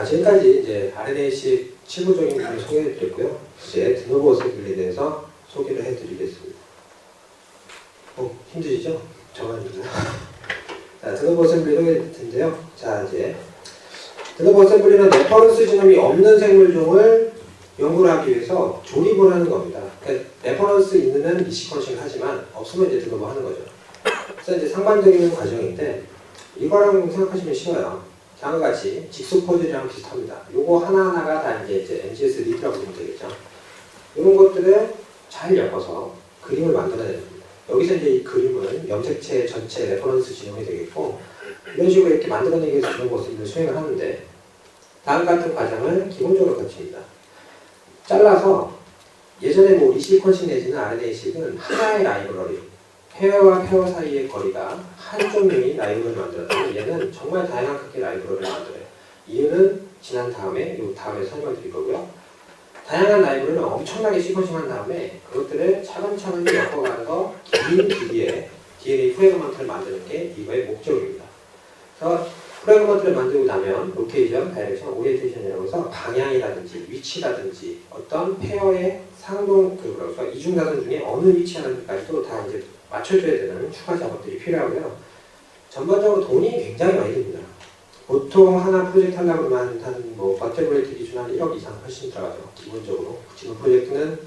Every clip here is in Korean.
지금까지 이제 RNA-seq 실무적인 부분을 소개해드렸고요. 이제 드노버 어셈블리에 대해서 소개를 해드리겠습니다. 힘드시죠? 저만 힘드나요? 자, 드노버 어셈블리 소개해드릴 텐데요. 자, 이제 드노버 어셈블리는 레퍼런스 지놈이 없는 생물종을 연구를 하기 위해서 조립을 하는 겁니다. 그러니까 레퍼런스 있는 리시퀀싱을 하지만 없으면 이제 드노버 하는 거죠. 그래서 이제 상반적인 과정인데 이거랑 생각하시면 쉬워요. 다음과 같이 직소 퍼즐이랑 비슷합니다. 요거 하나하나가 다 이제 NGS 리드라고 보면 되겠죠. 이런 것들을 잘 엮어서 그림을 만들어내는 겁니다. 여기서 이제 이 그림은 염색체 전체 레퍼런스 지nom이 되겠고, 이런 식으로 이렇게 만들어내기 위해서 이런 것을 수행을 하는데, 다음 같은 과정을 기본적으로 거칩니다. 잘라서 예전에 뭐 리시퀀싱 내지는 RNA-seq은 하나의 라이브러리, 페어와 페어 사이의 거리가 한 종류의 라이브러리를 만들었다면 얘는 정말 다양한 크기의 라이브러리를 만들어요. 이유는 지난 다음에 설명을 드릴 거고요. 다양한 라이브러리를 엄청나게 시퀀싱한 다음에 그것들을 차근차근 엮어가서 긴 길이의 DNA 프래그먼트를 만드는 게 이거의 목적입니다. 그래서 프래그먼트를 만들고 나면 로케이션, 다이렉션, 오리엔테이션이라고 해서 방향이라든지 위치라든지 어떤 페어의 상동 이중사선 중에 어느 위치하는지까지도 다 이제 맞춰줘야 되는 추가 작업들이 필요하고요. 전반적으로 돈이 굉장히 많이 듭니다. 보통 하나 프로젝트 하려고 하면 뭐 버테브레이트 기준 한 1억 이상 훨씬 들어가죠. 기본적으로. 지금 프로젝트는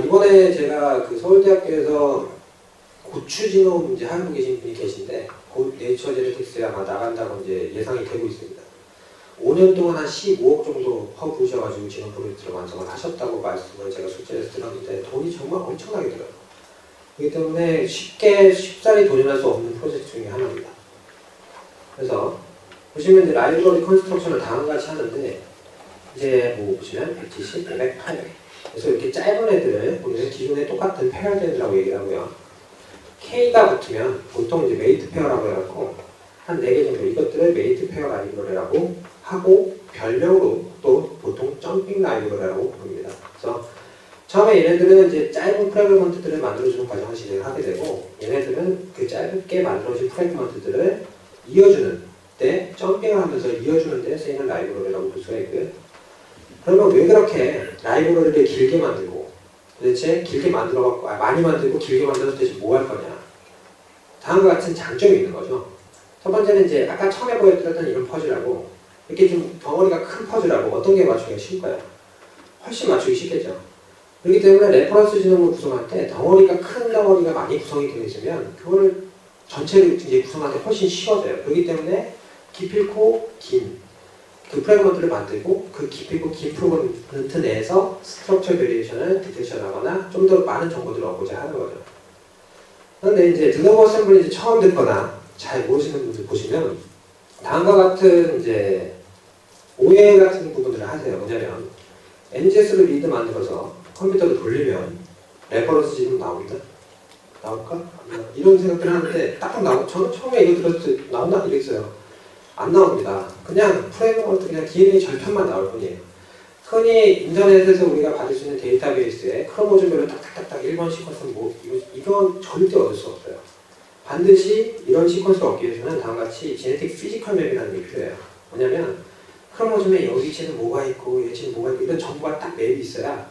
이번에 제가 그 서울대학교에서 고추지놈 이제 하고 계신 분이 계신데 곧 네이처 제네틱스에 아마 나간다고 이제 예상이 되고 있습니다. 5년 동안 한 15억 정도 퍼부으셔가지고 지금 프로젝트를 완성을 하셨다고 말씀을 제가 숙제에서 들었는데 돈이 정말 엄청나게 들어요. 그렇기 때문에 쉽사리 도전할 수 없는 프로젝트 중에 하나입니다. 그래서 보시면 이제 라이브러리 컨스트럭션을 다음과 같이 하는데 이제 뭐 보시면 170, 200, 800 그래서 이렇게 짧은 애들을 우리는 기존에 똑같은 페어드 애들이라고 얘기를 하고요. K가 붙으면 보통 이제 메이트 페어라고 해갖고 한 4개 정도 이것들을 메이트 페어 라이브러리라고 하고 별명으로 또 보통 점핑 라이브러리라고 부릅니다. 그래서 처음에 얘네들은 이제 짧은 프래그먼트들을 만들어주는 과정을 진행하게 되고 얘네들은 그 짧게 만들어진 프래그먼트들을 이어주는 때 점핑을 하면서 이어주는 데 쓰이는 라이브러리라고 볼 수가 있고요. 그러면 왜 그렇게 라이브러리를 길게 만들고 도대체 길게 만들어갖고 많이 만들고 길게 만들어서 대체 뭐 할 거냐. 다음과 같은 장점이 있는 거죠. 첫 번째는 이제 아까 처음에 보여드렸던 이런 퍼즐하고 이렇게 좀 덩어리가 큰 퍼즐하고 어떤 게 맞추기가 쉬울까요? 훨씬 맞추기 쉽겠죠. 그렇기 때문에 레퍼런스 지nom을 구성할 때 덩어리가 큰 덩어리가 많이 구성이 되어 있으면 그거를 전체를 이제 구성하는 데 훨씬 쉬워져요. 그렇기 때문에 기필코 긴 그 프래그먼트를 만들고 그 기필코 긴 프래그먼트 내에서 스트럭처 베리에이션을 디텍션하거나 좀 더 많은 정보들을 얻고자 하는 거죠. 그런데 이제 드노버 어셈블리 처음 듣거나 잘 모르시는 분들 보시면 다음과 같은 이제 오해 같은 부분들을 하세요. 뭐냐면 NGS로 리드 만들어서 컴퓨터를 돌리면 레퍼런스 지금 나옵니다. 나올까? 이런 생각들을 하는데 딱 저는 처음에 이거 들었을 때 나온다 이랬어요. 안 나옵니다. 그냥 프래그먼트 그냥 DNA 절편만 나올 뿐이에요. 흔히 인터넷에서 우리가 받을 수 있는 데이터베이스에 크로모즘별로 딱딱딱딱 1번 시퀀스는 뭐 이건 절대 얻을 수 없어요. 반드시 이런 시퀀스를 얻기 위해서는 다음과 같이 제네틱 피지컬 맵이라는 게 필요해요. 뭐냐면 크로모즘에 여기 위치는 뭐가 있고 여기 위치는 뭐가 있고 이런 정보가 딱 맵이 있어야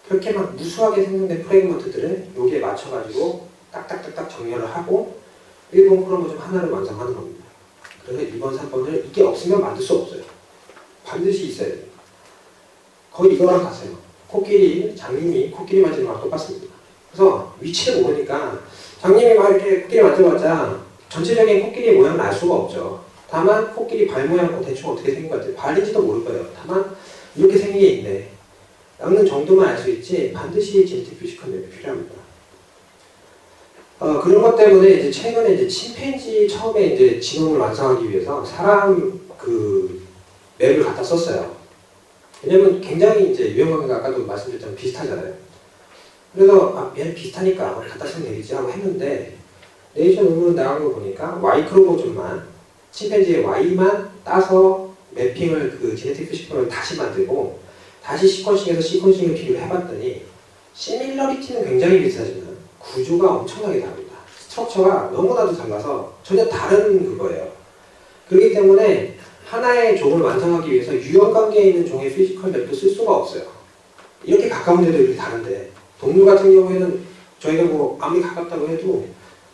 그렇게 막 무수하게 생성된 프래그먼트들을 여기에 맞춰가지고 딱딱딱딱 정렬을 하고 1번 크로모즘 하나를 완성하는 겁니다. 그래서 2번, 3번을 이게 없으면 만들 수 없어요. 반드시 있어야 돼요. 거의 이거랑 같아요. 장님이 코끼리 만지는 거랑 똑같습니다. 그래서 위치를 모르니까 장님이 막 이렇게 코끼리 만져봤자 전체적인 코끼리 모양을 알 수가 없죠. 다만 코끼리 발 모양 대충 어떻게 생긴 것 같아요. 발인지도 모를 거예요. 다만 이렇게 생긴 게 있네. 라는 정도만 알 수 있지 반드시 제네틱 피지컬 맵이 필요합니다. 그런 것 때문에 이제 최근에 이제 침팬지 처음에 이제 지nom을 완성하기 위해서 사람 그 맵을 갖다 썼어요. 왜냐면 굉장히 이제 유형관계가 아까도 말씀드렸지만 비슷하잖아요. 그래서 얘는 비슷하니까 갖다 쓰면 되겠지 하고 했는데 네이처 논문 나간 거 보니까 Y 크로모즘만 침팬지의 Y만 따서 매핑을 그 제네틱 피지컬을 다시 만들고 다시 시퀀싱해서 시퀀싱을 비교를 해봤더니 시밀러리티는 굉장히 비슷하지만 구조가 엄청나게 다릅니다. 스트럭처가 너무나도 달라서 전혀 다른 그거예요. 그렇기 때문에 하나의 종을 완성하기 위해서 유형관계에 있는 종의 피지컬 맵도 쓸 수가 없어요. 이렇게 가까운데도 이렇게 다른데 동물 같은 경우에는 저희가 뭐 아무리 가깝다고 해도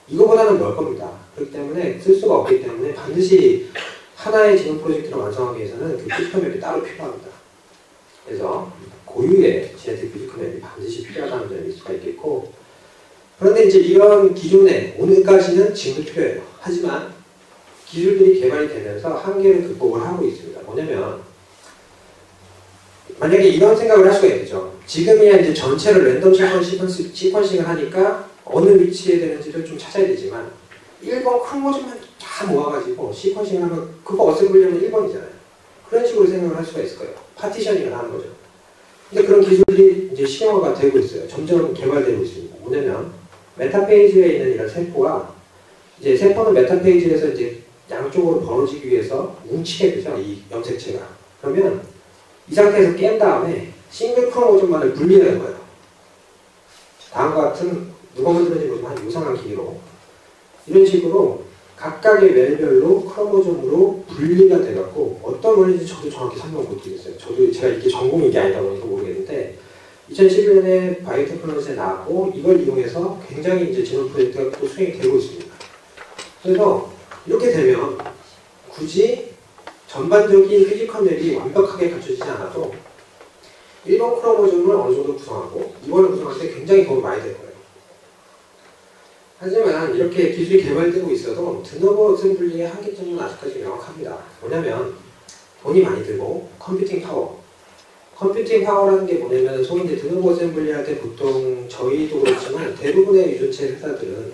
이거보다는 멀 겁니다. 그렇기 때문에 쓸 수가 없기 때문에 반드시 하나의 지능 프로젝트를 완성하기 위해서는 그 피지컬 맵이 따로 필요합니다. 그래서 고유의 제네틱 피지컬 맵이 반드시 필요하다는 점일 수가 있겠고, 그런데 이제 이런 기존에 오늘까지는 지금도 필요해요. 하지만 기술들이 개발이 되면서 한계를 극복을 하고 있습니다. 뭐냐면 만약에 이런 생각을 할 수가 있겠죠. 지금이야 이제 전체를 랜덤 시퀀싱을 하니까 어느 위치에 되는지를 좀 찾아야 되지만 1번 크로모즘만 다 모아가지고 시퀀싱을 하면 그거 어셈블리하면 1번이잖아요. 그런 식으로 생각을 할 수가 있을 거예요. 파티셔닝을 하는 거죠. 근데 그런 기술이 이제 실용화가 되고 있어요. 점점 개발되고 있습니다. 뭐냐면 메타페이지에 있는 이런 세포와 이제 세포는 메타페이지에서 이제 양쪽으로 벌어지기 위해서 뭉치게 되죠. 이 염색체가. 그러면 이 상태에서 깬 다음에 싱글 크로모즘만을 분리하는 거예요. 다음과 같은 누가 만드는지 모르지만 요상한 기계로 이런 식으로 각각의 웰별로 크로모즘으로 분리가 돼갖고 어떤 원리인지 저도 정확히 설명 못 드리겠어요. 저도 제가 이게 전공이 이게 아니다 보니까 모르겠는데 2011년에 바이오테크놀로지에 나왔고 이걸 이용해서 굉장히 이제 지능 프로젝트가 또 수행이 되고 있습니다. 그래서 이렇게 되면 굳이 전반적인 피지컬 맵이 완벽하게 갖춰지지 않아도 1번 크로모즘을 어느 정도 구성하고 2번을 구성할 때 굉장히 도움이 많이 될 거예요. 하지만 이렇게 기술이 개발되고 있어도 드노버 어셈블리의 한계점은 아직까지 명확합니다. 뭐냐면 돈이 많이 들고 컴퓨팅 파워. 컴퓨팅 파워라는 게 뭐냐면 소위 이제 드노버 어셈블리 할 때 보통 저희도 그렇지만 대부분의 유전체 회사들은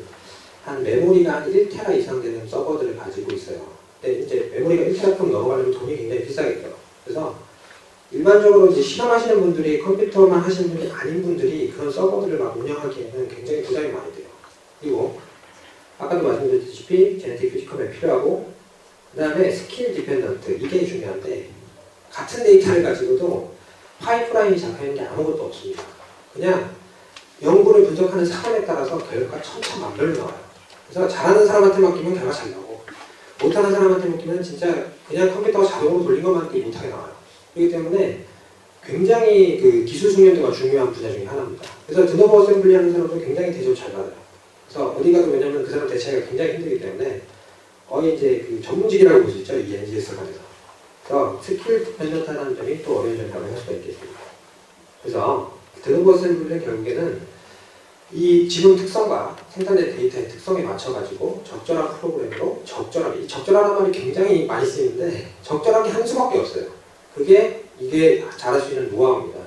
한 메모리가 한 1테라 이상 되는 서버들을 가지고 있어요. 근데 이제 메모리가 1테라급 넘어가려면 돈이 굉장히 비싸겠죠. 그래서 일반적으로 이제 실험하시는 분들이 컴퓨터만 하시는 분이 아닌 분들이 그런 서버들을 막 운영하기에는 굉장히 부담이 많이 돼요. 그리고 아까도 말씀드렸다시피 제네틱 피지컬이 필요하고 그 다음에 스킬 디펜던트 이게 중요한데 같은 데이터를 가지고도 파이프라인이 잡혀있는 게 아무것도 없습니다. 그냥 연구를 분석하는 사람에 따라서 결과가 천차만별로 나와요. 그래서 잘하는 사람한테 맡기면 결과 잘 나오고 못하는 사람한테 맡기면 진짜 그냥 컴퓨터가 자동으로 돌린 것만 못하게 나와요. 그렇기 때문에 굉장히 그 기술 숙련도가 중요한 분야 중에 하나입니다. 그래서 드노버 어셈블리 하는 사람도 굉장히 대접을 잘 받아요. 그래서 어디 가도 왜냐면 그 사람 대체가 굉장히 힘들기 때문에 거의 이제 그 전문직이라고 볼 수 있죠. 이 NGS 관에서. 그래서 스킬 디펜던트라는 점이 또 어려운 점이라고 할 수가 있겠습니다. 그래서 드노버 어셈블리는 결국에는 이 지금 특성과 생산된 데이터의 특성에 맞춰가지고 적절한 프로그램으로 적절하게, 이 적절하다는 말이 굉장히 많이 쓰이는데 적절하게 한 수밖에 없어요. 이게 잘할 수 있는 노하우입니다.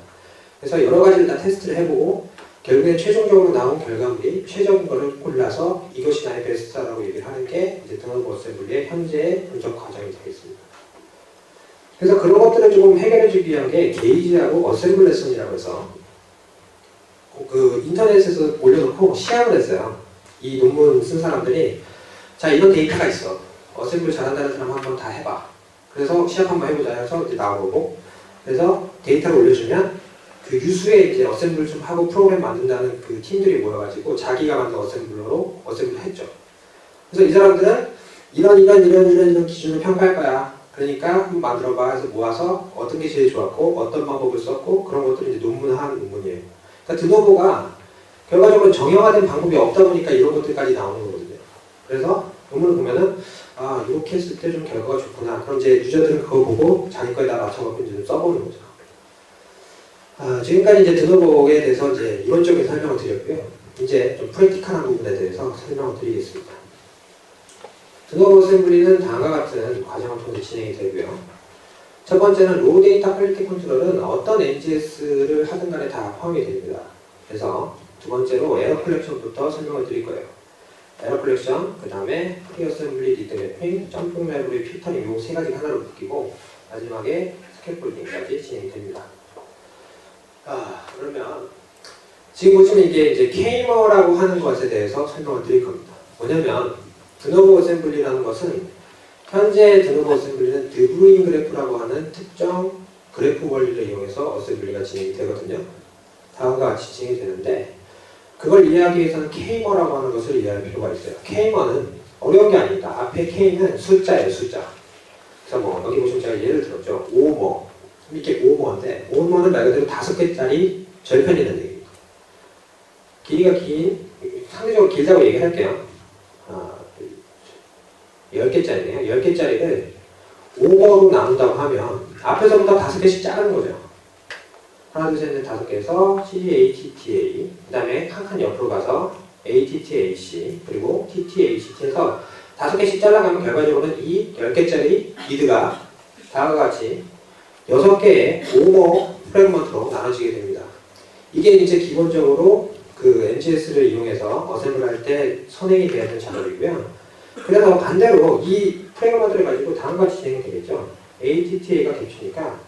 그래서 여러 가지를 다 테스트를 해보고 결국에 최종적으로 나온 결과물이 최적인 것을 골라서 이것이 나의 베스트다라고 얘기를 하는 게 이제 드노버 어셈블리의 현재의 분석 과정이 되겠습니다. 그래서 그런 것들을 조금 해결해주기 위한 게 게이지하고 어셈블 레슨이라고 해서 그 인터넷에서 올려놓고 시합을 했어요. 이 논문 쓴 사람들이 자 이런 데이터가 있어. 어셈블 잘한다는 사람 한번 다 해봐. 그래서 시합 한번 해보자 해서 이제 나오고 그래서 데이터를 올려주면 그 유수의 이제 어셈블 좀 하고 프로그램 만든다는 그 팀들이 모여가지고 자기가 만든 어셈블러로 어셈블을 했죠. 그래서 이 사람들은 이런 기준을 평가할 거야. 그러니까 한번 만들어봐 해서 모아서 어떤 게 제일 좋았고 어떤 방법을 썼고 그런 것들이 이제 논문한 논문이에요. 그러니까 드노버가 결과적으로 정형화된 방법이 없다 보니까 이런 것들까지 나오는 거거든요. 그래서 논문을 보면은 아 이렇게 했을 때 좀 결과가 좋구나. 그럼 이제 유저들은 그거 보고 자기 거에다 맞춰갖고 이제 좀 써보는 거죠. 지금까지 이제 드노버에 대해서 이제 이론적인 설명을 드렸고요. 이제 좀 프랙티컬한 부분에 대해서 설명을 드리겠습니다. 드노버 어셈블리는 다음과 같은 과정을 통해 진행이 되고요. 첫 번째는 로우 데이터 퀄리티 컨트롤은 어떤 NGS를 하든 간에 다 포함이 됩니다. 그래서 두 번째로 에러 컬렉션부터 설명을 드릴 거예요. 에러 컬렉션, 그 다음에 프리 어셈블리 리드 매핑, 점핑 라이브러리 필터링 이 세 가지 하나로 묶이고 마지막에 스캐폴딩까지 진행이 됩니다. 그러면 지금 보시면 이게 이제 케이머라고 하는 것에 대해서 설명을 드릴 겁니다. 뭐냐면 드노버 어셈블리라는 것은 현재 드노버 어셈블리는 드브루잉 그래프라고 하는 특정 그래프 원리를 이용해서 어셈블리가 진행이 되거든요. 다음과 같이 진행이 되는데 그걸 이해하기 위해서는 케이머라고 하는 것을 이해할 필요가 있어요. 케이머는 어려운 게 아닙니다. 앞에 K는 숫자예요, 숫자. 그래서 뭐 여기 보시면 제가 예를 들었죠. 5모 이렇게 5모인데 5모는 말 그대로 5개짜리 절편이라는 얘기입니다. 길이가 긴 상대적으로 길다고 얘기할게요. 10개짜리네요. 10개짜리를 5모로 나눈다고 하면 앞에서부터 5개씩 자르는 거죠. 하나, 둘, 셋, 넷, 5개에서 CATTA 그 다음에 한 칸 옆으로 가서 ATTAC 그리고 TTACT 해서 5개씩 잘라가면 결과적으로는 이 10개짜리 리드가 다음과 같이 6개의 5모 프래그먼트로 나눠지게 됩니다. 이게 이제 기본적으로 그 NGS를 이용해서 어셈블 할 때 선행이 되어야 되는 작업이고요. 그래서 반대로 이 프래그먼트를 가지고 다음과 같이 진행이 되겠죠. ATTA가 겹치니까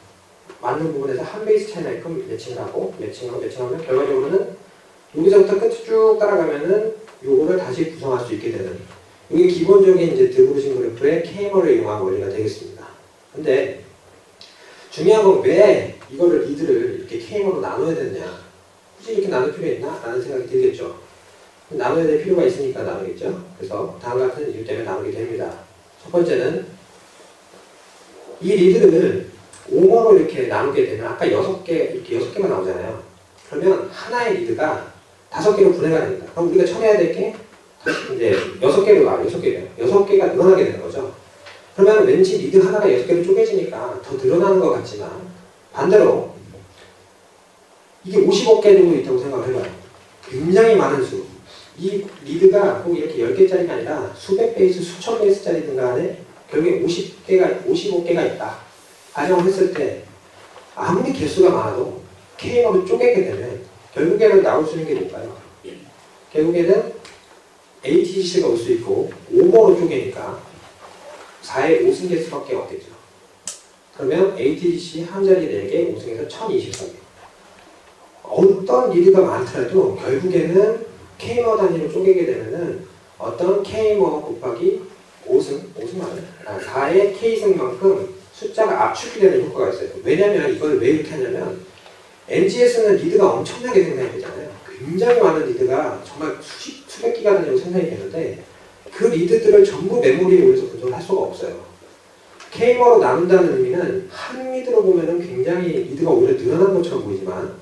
맞는 부분에서 한 베이스 차이만큼 매칭을 하고 매칭하면 결과적으로는 여기서부터 끝을 쭉 따라가면은 요거를 다시 구성할 수 있게 되는 이게 기본적인 이제 드브루징 그래프의 KML을 이용한 원리가 되겠습니다. 근데 중요한 건 왜 이거를 리드를 이렇게 KML로 나눠야 되느냐? 굳이 이렇게 나눌 필요가 있나? 라는 생각이 들겠죠. 나눠야 될 필요가 있으니까 나누겠죠. 그래서 다음과 같은 이유 때문에 나누게 됩니다. 첫 번째는 이 리드를 5모로 이렇게 나누게 되면 아까 6개, 이렇게 6개만 나오잖아요. 그러면 하나의 리드가 5개로 분해가 됩니다. 그럼 우리가 처리해야 될 게 이제 6개로 나와요. 6개가 늘어나게 되는 거죠. 그러면 왠지 리드 하나가 6개로 쪼개지니까 더 늘어나는 것 같지만 반대로 이게 55개 정도 있다고 생각을 해봐요. 굉장히 많은 수. 이 리드가 꼭 이렇게 10개짜리가 아니라 수백 베이스, 수천 베이스짜리든 간에 결국에 55개가 있다. 가정을 했을 때 아무리 개수가 많아도 K업을 쪼개게 되면 결국에는 나올 수 있는 게 뭘까요? 결국에는 ATC가 올 수 있고 5모로 쪼개니까 4의 5승 개수밖에 없겠죠. 그러면 ATC 한 자리 4개, 5승에서 1024개. 어떤 리드가 많더라도 결국에는 K모 단위로 쪼개게 되면은 어떤 K모 곱하기 5승 맞아요? 4의 K승만큼 숫자가 압축이 되는 효과가 있어요. 왜냐면 이걸 왜 이렇게 하냐면 NGS는 리드가 엄청나게 생산이 되잖아요. 굉장히 많은 리드가 정말 수백 기가 단위로 생산이 되는데 그 리드들을 전부 메모리에 올려서 분석을 할 수가 없어요. K모로 나눈다는 의미는 한 리드로 보면은 굉장히 리드가 오히려 늘어난 것처럼 보이지만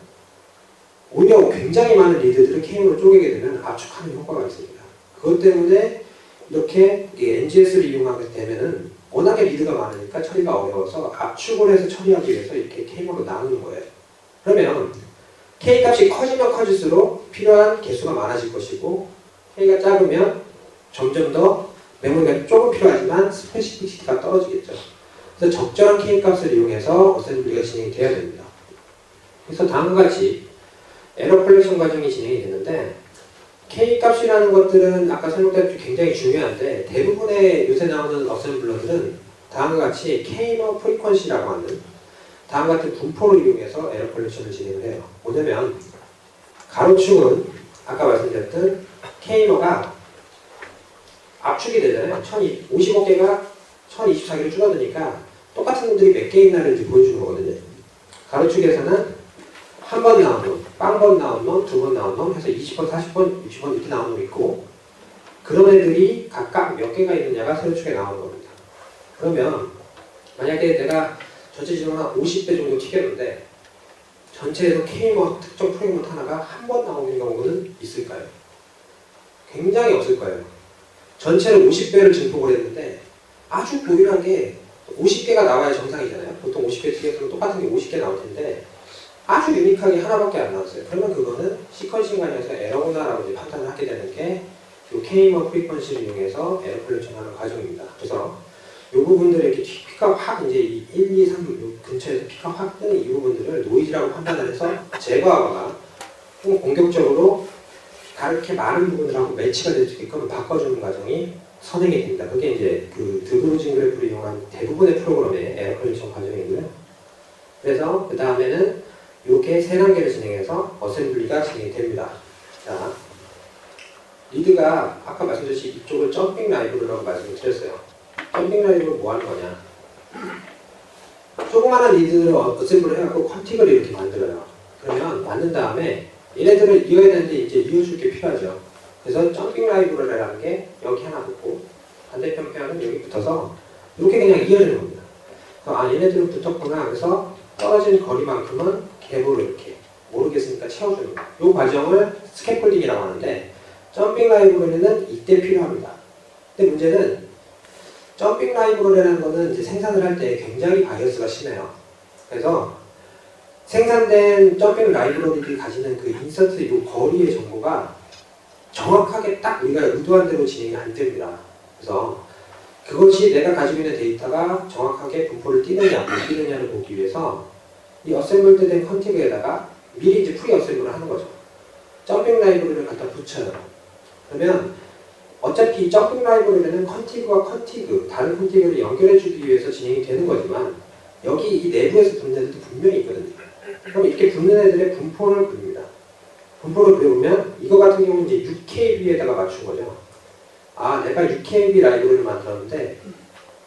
오히려 굉장히 많은 리드들을 K모로 쪼개게 되면 압축하는 효과가 있습니다. 그것 때문에 이렇게 NGS를 이용하게 되면은 워낙에 리드가 많으니까 처리가 어려워서 압축을 해서 처리하기 위해서 이렇게 K모로 나누는 거예요. 그러면 K값이 커지면 커질수록 필요한 개수가 많아질 것이고 K가 작으면 점점 더 메모리가 조금 필요하지만 스페시피시티가 떨어지겠죠. 그래서 적절한 K값을 이용해서 어셈블리가 진행이 돼야 됩니다. 그래서 다음과 같이 에러 컬렉션 과정이 진행이 되는데 K값이라는 것들은 아까 설명드린 굉장히 중요한데 대부분의 요새 나오는 어셈블러들은 다음과 같이 K모 프리퀀시라고 하는 다음과 같은 분포를 이용해서 에러 컬렉션을 진행을 해요. 뭐냐면 가로축은 아까 말씀드렸던 K모가 압축이 되잖아요. 55개가 1024개로 줄어드니까 똑같은 놈들이 몇 개 있나를 이제 보여주는 거거든요. 가로축에서는 한 번 나온 놈, 빵번 나온 놈, 2번 나온 놈 해서 20번, 40번, 60번 이렇게 나온 놈 있고 그런 애들이 각각 몇 개가 있느냐가 세로축에 나오는 겁니다. 그러면 만약에 내가 전체 지점을 한 50배 정도 튀겼는데 전체에서 K모 특정 프레임먼트 하나가 한 번 나오는 경우는 있을까요? 굉장히 없을 거예요. 전체를 50배를 증폭을 했는데 아주 고유하게 50개가 나와야 정상이잖아요. 보통 50개 튀겼으면 똑같은 게 50개 나올 텐데 아주 유니크하게 하나밖에 안 나왔어요. 그러면 그거는 시퀀싱 관련해서 에러구나라고 이제 판단을 하게 되는 게 이 K모 프리퀀시를 이용해서 에러 컬렉션 하는 과정입니다. 그래서 이 부분들을 이렇게 피가 확 이제 1, 2, 3 근처에서 피가 확 뜨는 이 부분들을 노이즈라고 판단을 해서 제거하거나 좀 공격적으로 다르게 많은 부분들하고 매치가 될 수 있게끔 바꿔주는 과정이 선행이 됩니다. 그게 이제 그 드브루징 그래프를 이용한 대부분의 프로그램의 에러 컬렉션 과정이고요. 그래서 그 다음에는 이렇게 세 단계를 진행해서 어셈블리가 진행이 됩니다. 자, 리드가 아까 말씀드렸듯이 이쪽을 점핑 라이브러라고 말씀을 드렸어요. 점핑 라이브로 뭐 하는 거냐? 조그마한 리드를 어셈블을 해갖고 컨틱을 이렇게 만들어요. 그러면 만든 다음에 얘네들을 이어야 되는데 이제 이어줄 게 필요하죠. 그래서 점핑 라이브러라는 게 여기 하나 붙고 반대편 편은 여기 붙어서 이렇게 그냥 이어지는 겁니다. 그래서 아 얘네들은 붙었구나. 그래서 떨어진 거리만큼은 갭으로 이렇게 모르겠으니까 채워주는 거예요. 이 과정을 스캐폴딩이라고 하는데 점핑 라이브러리는 이때 필요합니다. 근데 문제는 점핑 라이브러리라는 거는 이제 생산을 할 때 굉장히 바이어스가 심해요. 그래서 생산된 점핑 라이브러리들이 가지는 그 인서트 이 거리의 정보가 정확하게 딱 우리가 의도한 대로 진행이 안 됩니다. 그래서 그것이 내가 가지고 있는 데이터가 정확하게 분포를 띄느냐 못 띄느냐를 보기 위해서 이 어셈블드 된 컨티그에다가 미리 이제 프리 어셈블을 하는 거죠. 점핑 라이브러리를 갖다 붙여요. 그러면 어차피 이 점핑 라이브러리는 컨티그와 컨티그, 다른 컨티그를 연결해주기 위해서 진행이 되는 거지만 여기 이 내부에서 붙는 애들도 분명히 있거든요. 그럼 이렇게 붙는 애들의 분포를 그립니다. 분포를 그려보면 이거 같은 경우는 이제 6KB에다가 맞춘 거죠. 아, 내가 6KB 라이브러리를 만들었는데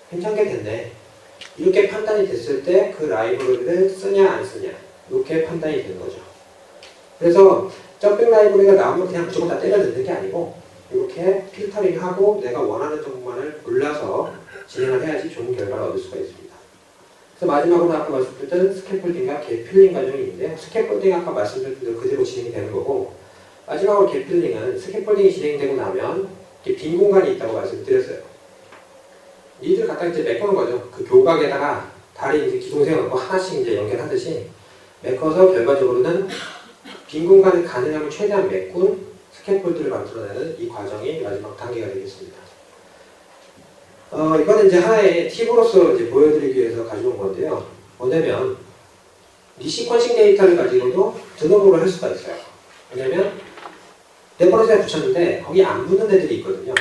괜찮게 됐네. 이렇게 판단이 됐을 때 그 라이브러리를 쓰냐 안 쓰냐 이렇게 판단이 되는 거죠. 그래서 점핑 라이브러리가 나오면 그냥 무조건 다 때려 넣는 게 아니고 이렇게 필터링하고 내가 원하는 정보만을 골라서 진행을 해야지 좋은 결과를 얻을 수가 있습니다. 그래서 마지막으로 아까 말씀드렸던 스캐폴딩과 갭필링 과정이 있는데 스캐폴딩 아까 말씀드린 대로 그대로 진행이 되는 거고 마지막으로 갭필링은 스캐폴딩이 진행되고 나면 빈 공간이 있다고 말씀드렸어요. 이들 갖다 이제 메꾸는 거죠. 그 교각에다가 다리 이제 기둥 세워놓고 하나씩 이제 연결하듯이 메꿔서 결과적으로는 빈 공간을 가능하면 최대한 메꾼 스캐폴드를 만들어내는 이 과정이 마지막 단계가 되겠습니다. 이거는 이제 하나의 팁으로서 이제 보여드리기 위해서 가져온 건데요. 뭐냐면 리시퀀싱 데이터를 가지고도 드노보를 할 수가 있어요. 왜냐면 레퍼런스에 붙였는데 거기 안 붙는 애들이 있거든요.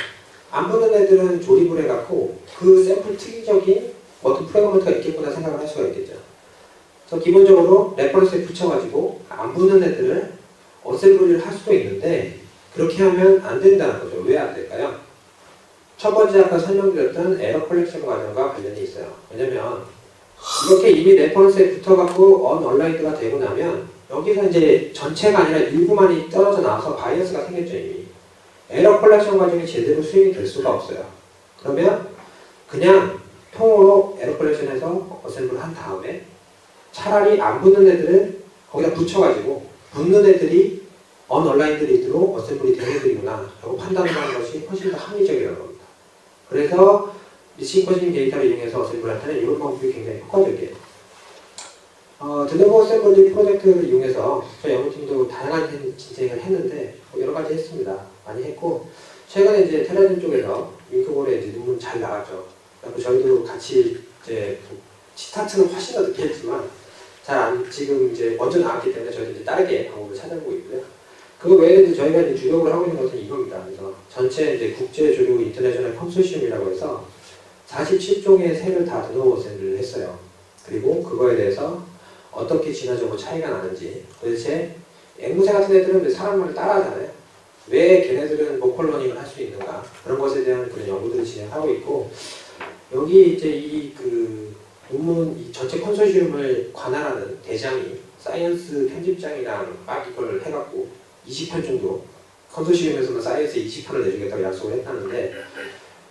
안 붙는 애들은 조립을 해갖고 그 샘플 특이적인 어떤 프레그먼트가 있겠구나 생각을 할 수가 있겠죠. 그래서 기본적으로 레퍼런스에 붙여가지고 안 붙는 애들을 어셈블리를 할 수도 있는데 그렇게 하면 안 된다는 거죠. 왜 안 될까요? 첫 번째 아까 설명드렸던 에러 컬렉션 과정과 관련이 있어요. 왜냐면 이렇게 이미 레퍼런스에 붙어갖고 언얼라인드가 되고 나면 여기서 이제 전체가 아니라 일부만이 떨어져 나와서 바이어스가 생겼죠 이미. 에러 컬렉션 과정이 제대로 수행이 될 수가 없어요. 그러면 그냥 통으로 에러 컬렉션에서 어셈블을 한 다음에 차라리 안 붙는 애들을 거기다 붙여가지고 붙는 애들이 언얼라인드 리드로 어셈블이 된 애들이구나 라고 판단을 하는 것이 훨씬 더 합리적이라는 겁니다. 그래서 리시퀀싱 데이터를 이용해서 어셈블을 할 때는 이런 방법이 굉장히 효과적이에요. 드노보 어셈블리 프로젝트를 이용해서 저희 연구팀도 다양한 진행을 했는데 여러 가지 했습니다. 많이 했고 최근에 이제 테라진 쪽에서 윙크볼에 이제 논문 잘 나왔죠. 그래서 저희도 같이 이제 스타트는 훨씬 더 늦게 했지만 지금 이제 먼저 나왔기 때문에 저희도 이제 다르게 방법을 찾아보고 있고요. 그거 외에도 저희가 이제 주력을 하고 있는 것은 이겁니다. 그래서 전체 이제 국제 조류 인터내셔널 컨소시엄이라고 해서 47종의 새를 다 드노보 어셈블리를 했어요. 그리고 그거에 대해서 어떻게 진화적으로 차이가 나는지 도대체 앵무새 같은 애들은 왜 사람 말을 따라하잖아요. 왜 걔네들은 로컬러닝을 할 수 있는가 그런 것에 대한 그런 연구들을 진행하고 있고 여기 이제 이 그 논문 이 전체 컨소시엄을 관할하는 대장이 사이언스 편집장이랑 막 이걸 해갖고 20편 정도 컨소시엄에서는 사이언스 20편을 내주겠다고 약속을 했다는데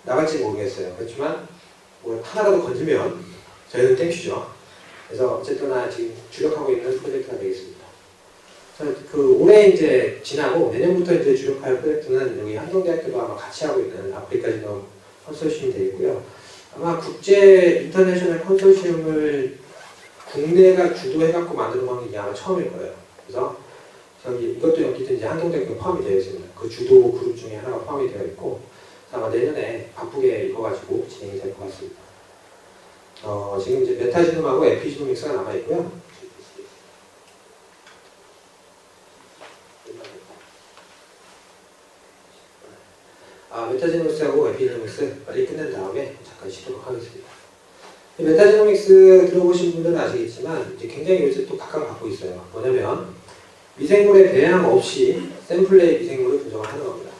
나갈지 모르겠어요. 그렇지만 뭐 하나라도 건지면 저희는 땡큐죠. 그래서 어쨌거나 지금 주력하고 있는 프로젝트가 되겠습니다. 그 올해 이제 지나고 내년부터 이제 주력할 프로젝트는 여기 한동대학교도 아마 같이 하고 있는 아프리카 지노 컨소시엄이 되겠고요. 아마 국제 인터내셔널 컨소시엄을 국내가 주도해갖고 만드는 건 이게 아마 처음일 거예요. 그래서 저기 이것도 여기도 이제 한동대학교 포함이 되어 있습니다. 그 주도 그룹 중에 하나가 포함이 되어 있고 아마 내년에 바쁘게 이거 가지고 진행이 될 것 같습니다. 지금 이제 메타지놈하고 에피지노믹스가 남아 있고요. 메타지노믹스하고 에피지노믹스 빨리 끝낸 다음에 잠깐 쉬도록 하겠습니다. 메타지노믹스 들어보신 분들은 아시겠지만 이제 굉장히 요새 또 각광받고 있어요. 뭐냐면 미생물의 배양 없이 샘플 내의 미생물을 분석을 하는 겁니다.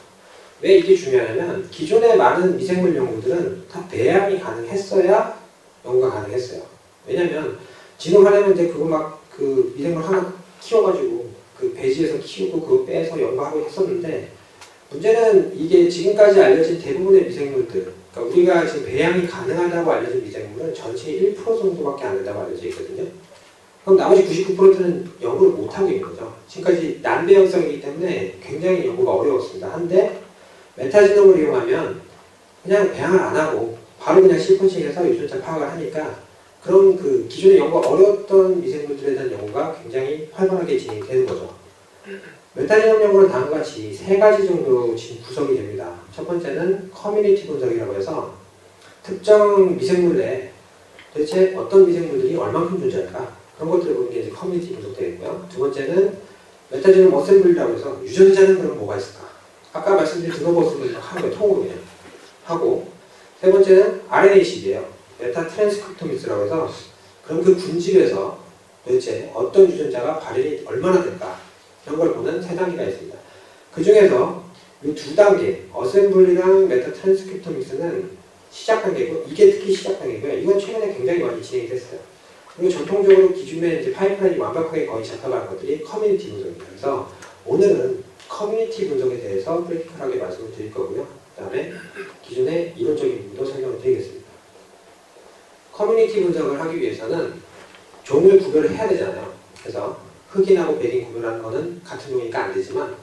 왜 이게 중요하냐면 기존의 많은 미생물 연구들은 다 배양이 가능했어야 연구가 가능했어요. 왜냐면 진흙하려면 이제 그거 막 그 미생물 하나 키워가지고 그 배지에서 키우고 그거 빼서 연구하고 했었는데 문제는 이게 지금까지 알려진 대부분의 미생물들 그러니까 우리가 지금 배양이 가능하다고 알려진 미생물은 전체의 1% 정도밖에 안 된다고 알려져 있거든요. 그럼 나머지 99%는 연구를 못하고 있는 거죠. 지금까지 난배형성이기 때문에 굉장히 연구가 어려웠습니다. 한데 메타지놈을 이용하면 그냥 배양을 안 하고 바로 그냥 시퀀싱해서 유전자 파악을 하니까 그런 그 기존의 연구가 어려웠던 미생물들에 대한 연구가 굉장히 활발하게 진행이 되는 거죠. 메타지놈 연구는 다음과 같이 3가지 정도 지금 구성이 됩니다. 첫 번째는 커뮤니티 분석이라고 해서 특정 미생물 내에 도대체 어떤 미생물들이 얼만큼 존재할까? 그런 것들을 보는 게 이제 커뮤니티 분석되겠고요. 두 번째는 메타지놈 어셈블리라고 해서 유전자는 그럼 뭐가 있을까? 아까 말씀드린 드노버 어셈블리 하는 거예요. 통으로 그냥 하고, 세 번째는 RNA-seq이에요. 메타 트랜스크립토미스라고 해서 그럼 그 군집에서 도대체 어떤 유전자가 발현이 얼마나 될까? 이런 걸 보는 3단계가 있습니다. 그 중에서 이 2단계, 어셈블리랑 메타 트랜스크립토미스는 시작 단계고, 이게 특히 시작 단계고요. 이건 최근에 굉장히 많이 진행이 됐어요. 그리고 전통적으로 기존에 이제 파이프라인이 완벽하게 거의 잡혀가는 것들이 커뮤니티 분석입니다. 그래서 오늘은 커뮤니티 분석에 대해서 프랙티컬하게 말씀을 드릴 거고요. 그 다음에 기존의 이론적인 부분도 설명을 드리겠습니다. 커뮤니티 분석을 하기 위해서는 종을 구별을 해야 되잖아요. 그래서 흑인하고 백인 구별하는 거는 같은 종이니까 안 되지만,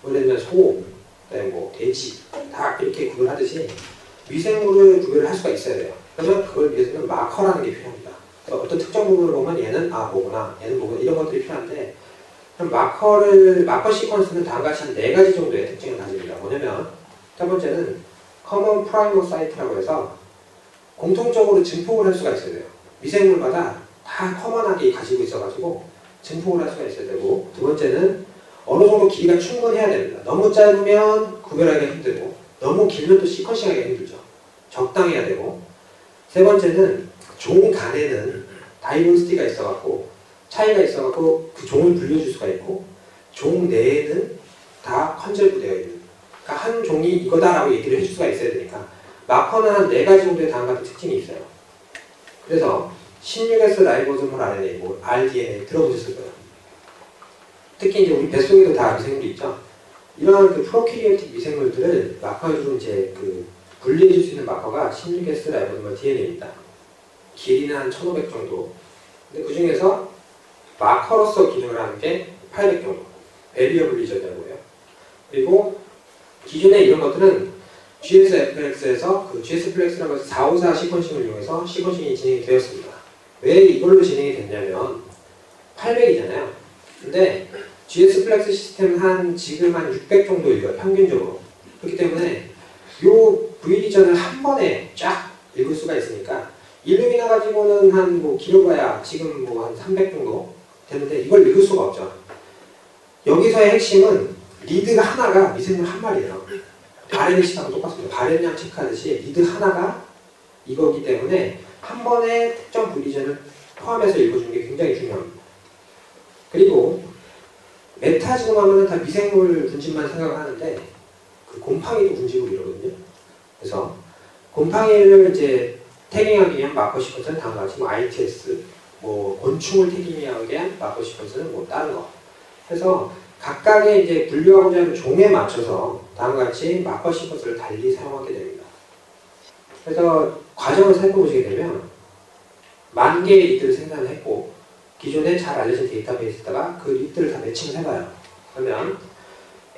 예를 들면 소, 그다음에 뭐 돼지 다 이렇게 구별하듯이 미생물을 구별을 할 수가 있어야 돼요. 그러면 그걸 위해서는 마커라는 게 필요합니다. 그러니까 어떤 특정 부분을 보면 얘는 뭐구나, 얘는 뭐구나, 이런 것들이 필요한데, 그럼 마커 시퀀스는 다음과 같이 한 4가지 정도의 특징을 가집니다. 뭐냐면 첫 번째는 커먼 프라이머 사이트라고 해서 공통적으로 증폭을 할 수가 있어야 돼요. 미생물마다 다 커먼하게 가지고 있어가지고 증폭을 할 수가 있어야 되고, 두 번째는 어느 정도 길이가 충분해야 됩니다. 너무 짧으면 구별하기가 힘들고, 너무 길면 또 시퀀싱하기가 힘들죠. 적당해야 되고, 세 번째는 종 간에는 다이버시티가 있어갖고 차이가 있어갖고 그 종을 분류해줄 수가 있고, 종 내에는 다 컨절브되어 있는, 그러니까 한 종이 이거다라고 얘기를 해줄 수가 있어야 되니까 마커는 한 4가지 정도의 다음 같은 특징이 있어요. 그래서 16S 라이보소멀 RNA, 뭐 rDNA 들어보셨을 거예요. 특히 이제 우리 뱃속에도 다 미생물이 있죠. 이런 그 프로캐리오틱 미생물들을 마커로 이제 그 분리해줄 수 있는 마커가 16S 라이보소멀 DNA입니다. 길이는 한 1500 정도. 근데 그 중에서 마커로서 기능을 하는 게 800 정도. 베리어블 리저라고 해요. 그리고 기존에 이런 것들은 GSFLX에서 그 GSFLX라고 해서 454 시퀀싱을 이용해서 시퀀싱이 진행이 되었습니다. 왜 이걸로 진행이 됐냐면 800이잖아요. 근데 GSFLX 시스템은 지금 한 600 정도예요, 평균적으로. 그렇기 때문에 요 VD전을 한 번에 쫙 읽을 수가 있으니까 일루미나 가지고는 한 뭐 길어봐야 지금 뭐 한 300 정도 되는데 이걸 읽을 수가 없죠. 여기서의 핵심은 리드가 하나가 미생물 한 마리예요. RNA-seq하고 똑같습니다. 발현량 체크하듯이 리드 하나가 이거기 때문에 한 번에 특정 VD전을 포함해서 읽어주는 게 굉장히 중요합니다. 그리고 메타지놈 하면은 다 미생물 분집만 생각하는데 그 곰팡이도 분집을 이루거든요. 그래서 곰팡이를 이제 태깅하기 위한 마커 시퀀스는 다음과 같이 뭐 ITS, 뭐 곤충을 태깅하기 위한 마커 시퀀스는 뭐 다른 거. 그래서 각각의 이제 분류하고자 하는 종에 맞춰서 다음과 같이 마커 시퀀스를 달리 사용하게 됩니다. 그래서 과정을 살펴보시게 되면 10,000개의 리드를 생산을 했고 기존에 잘 알려진 데이터베이스에다가 그 리드를 다 매칭을 해봐요. 그러면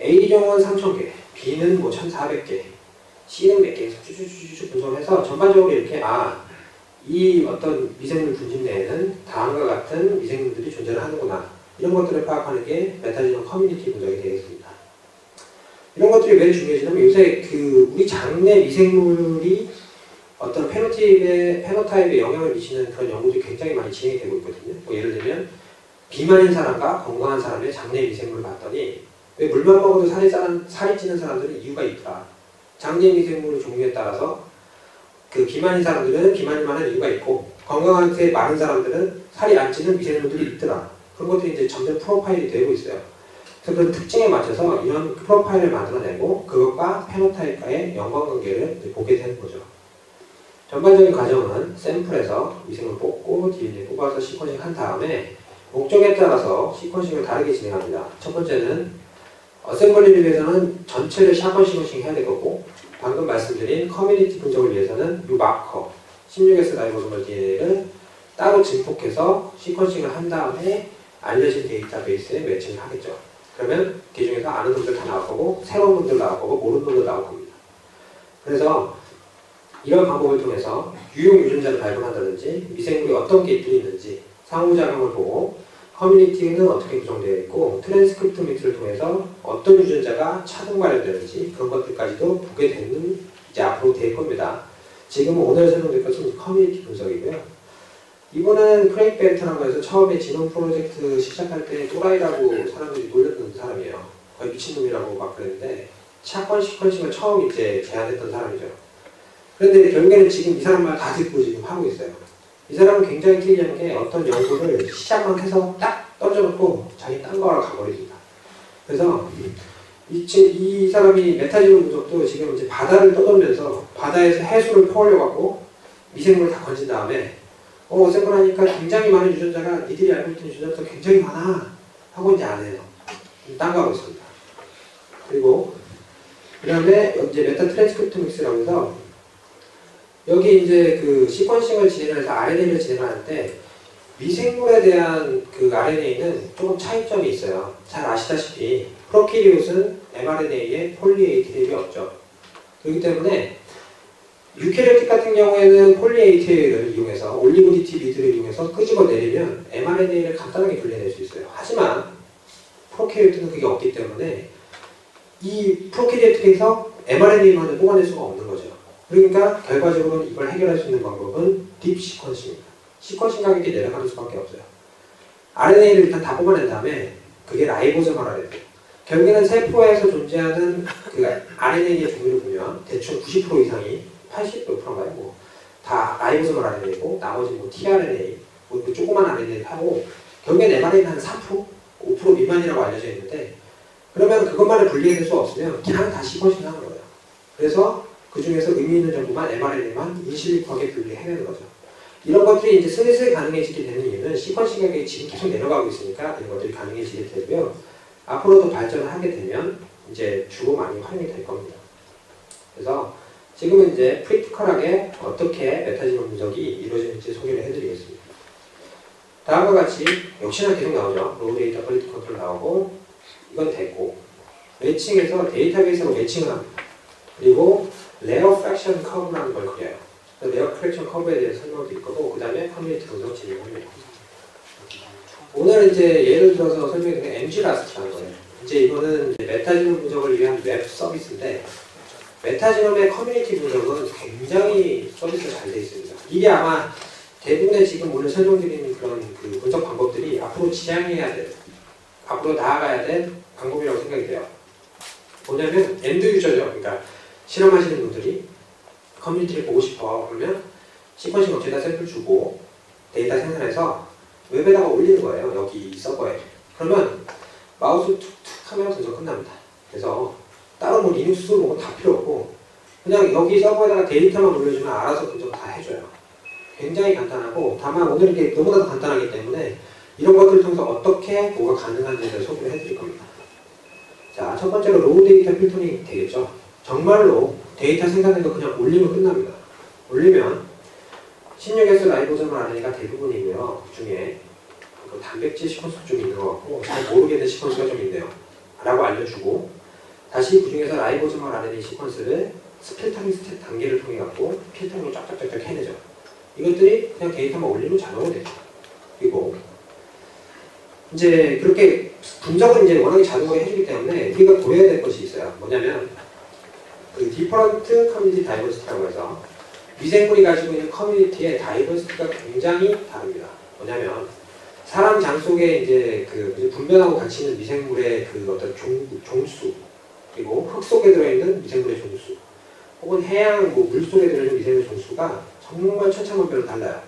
A종은 3,000개, B는 뭐 1,400개, C는 몇 개, 쭉쭉쭉 분석해서 전반적으로 이렇게 이 어떤 미생물 분집 내에는 다음과 같은 미생물들이 존재를 하는구나, 이런 것들을 파악하는 게 메타지놈 커뮤니티 분석이 되겠습니다. 이런 것들이 왜 중요해지냐면 요새 그 우리 장내 미생물이 어떤 페노타입에 영향을 미치는 그런 연구들이 굉장히 많이 진행이 되고 있거든요. 뭐 예를 들면 비만인 사람과 건강한 사람의 장내 미생물을 봤더니 왜 물만 먹어도 살이 찌는 사람들은 이유가 있더라. 장내 미생물 종류에 따라서 그 비만인 사람들은 비만일만 한 이유가 있고 건강한테 많은 사람들은 살이 안 찌는 미생물들이 있더라. 그런 것들이 이제 점점 프로파일이 되고 있어요. 그래서 그 특징에 맞춰서 이런 프로파일을 만들어내고 그것과 페노타입과의 연관관계를 보게 되는 거죠. 전반적인 과정은 샘플에서 미생물 뽑고 DNA 뽑아서 시퀀싱 한 다음에 목적에 따라서 시퀀싱을 다르게 진행합니다. 첫 번째는 어셈블리를 위해서는 전체를 샷건 시퀀싱 해야 될 거고, 방금 말씀드린 커뮤니티 분석을 위해서는 이 마커 16S 라이보소멀 DNA를 따로 증폭해서 시퀀싱을 한 다음에 알려진 데이터베이스에 매칭을 하겠죠. 그러면 그 중에서 아는 분들 다 나올 거고 새로운 분들 나올 거고 모르는 분들 나올 겁니다. 그래서 이런 방법을 통해서 유용 유전자를 발견한다든지 미생물이 어떤 게이트가 있는지 상호작용을 보고 커뮤니티는 어떻게 구성되어 있고 트랜스크립토미트를 통해서 어떤 유전자가 차등 발현되는지 그런 것들까지도 보게 되는 이제 앞으로 될 겁니다. 지금은 오늘 설명드릴 것은 커뮤니티 분석이고요. 이분은 크레이크 벤터라고 해서 처음에 지놈 프로젝트 시작할 때 또라이라고 사람들이 놀렸던 사람이에요. 거의 미친놈이라고 막 그랬는데 샷건 시퀀싱을 처음 이제 제안했던 사람이죠. 그런데 결국에는 지금 이 사람 말 다 듣고 지금 하고 있어요. 이 사람은 굉장히 특이한 게 어떤 연구를 시작만 해서 딱 던져놓고 자기 딴 거하러 가버립니다. 그래서 이 사람이 메타지론 분석도 지금 이제 바다를 떠돌면서 바다에서 해수를 퍼올려갖고 미생물을 다 건진 다음에 어쨌건 하니까 굉장히 많은 유전자가 니들이 알고 있던 유전자도 굉장히 많아 하고 이제 안 해요. 딴 거 하고 있습니다. 그리고 그 다음에 이제 메타 트랜스크립토믹스라고 해서 여기 이제 그 시퀀싱을 진행해서 RNA를 진행할 때 미생물에 대한 그 RNA는 조금 차이점이 있어요. 잘 아시다시피 프로키리옷은 mRNA에 폴리 A 탭이 없죠. 그렇기 때문에 유캐리오틱 같은 경우에는 폴리 A 탭을 이용해서 올리고디티 리드를 이용해서 끄집어내리면 mRNA를 간단하게 분리해낼 수 있어요. 하지만 프로캐리오틱은 그게 없기 때문에 이 프로캐리오틱에서 mRNA만을 뽑아낼 수가 없는 거죠. 그러니까 결과적으로 이걸 해결할 수 있는 방법은 딥 시퀀싱입니다. 시퀀싱 가격이 내려가는 수밖에 없어요. RNA를 일단 다 뽑아낸 다음에 그게 라이보소멀 RNA. 결국에는 세포에서 존재하는 그 RNA의 종류를 보면 대충 90% 이상이 80몇 %인가요? 뭐 다 라이보소멀 RNA고 나머지 뭐 tRNA, 뭐 그 조그만 RNA를 하고 결국엔 mRNA는 한 3%, 5% 미만이라고 알려져 있는데 그러면 그것만을 분리해낼 수 없으면 그냥 다 시퀀싱 하는 거예요. 그래서 그 중에서 의미 있는 정보만 mRNA만 인실리프하게 분리해내는 거죠. 이런 것들이 이제 슬슬 가능해지게 되는 이유는 시퀀싱 가격이 지금 계속 내려가고 있으니까 이런 것들이 가능해지게 되고요. 앞으로도 발전을 하게 되면 이제 주로 많이 활용이 될 겁니다. 그래서 지금은 이제 프리티컬하게 어떻게 메타지론 분석이 이루어지는지 소개를 해드리겠습니다. 다음과 같이 역시나 계속 나오죠. 로우 데이터 퀄리티 컨트롤 나오고 이건 됐고 매칭해서 데이터베이스로 매칭을 합니다. 그리고 레어 프랙션 커브라는 걸 그려요. 레어 프랙션 커브에 대해서 설명을 드릴 거고 그 다음에 커뮤니티 분석 진행합니다. 오늘 이제 예를 들어서 설명드린 MG라스트라는 거예요. 이제 이거는 이제 메타지놈 분석을 위한 웹 서비스인데 메타지놈의 커뮤니티 분석은 굉장히 서비스가 잘 되어 있습니다. 이게 아마 대부분의 지금 오늘 설명드리는 그런 그 분석 방법들이 앞으로 지향해야 될, 앞으로 나아가야 될 방법이라고 생각이 돼요. 뭐냐면 엔드 유저죠. 그러니까 실험하시는 분들이 커뮤니티를 보고 싶어 그러면 시퀀싱 업체에다 샘플 주고 데이터 생산해서 웹에다가 올리는 거예요. 여기 서버에. 그러면 마우스 툭툭 하면 분석 끝납니다. 그래서 따로 뭐 리눅스 뭐 다 필요 없고 그냥 여기 서버에다가 데이터만 올려주면 알아서 분석 다 해줘요. 굉장히 간단하고 다만 오늘 이게 너무나도 간단하기 때문에 이런 것들을 통해서 어떻게 뭐가 가능한지를 소개를 해드릴 겁니다. 자, 첫 번째로 로우 데이터 필터링이 되겠죠. 정말로 데이터 생산된 거 그냥 올리면 끝납니다. 올리면 16S 라이보소멀 RNA가 대부분이고요. 그 중에 단백질 시퀀스가 좀 있는 것 같고 잘 모르겠는 시퀀스가 좀 있네요. 라고 알려주고 다시 그 중에서 라이보소멀 RNA 시퀀스를 스필터링 스텝 단계를 통해 갖고 필터링을 쫙쫙쫙쫙 해내죠. 이것들이 그냥 데이터만 올리면 자동으로 되죠. 그리고 이제 그렇게 분석을 이제 워낙에 자동으로 해주기 때문에 우리가 고려해야 될 것이 있어요. 뭐냐면 그 디퍼런트 커뮤니티 다이버시티라고 해서 미생물이 가지고 있는 커뮤니티의 다이버시티가 굉장히 다릅니다. 뭐냐면 사람 장 속에 이제 그 분변하고 같이 있는 미생물의 그 어떤 종수 그리고 흙 속에 들어있는 미생물의 종수 혹은 해양 뭐 물 속에 들어있는 미생물의 종수가 정말 천차만별로 달라요.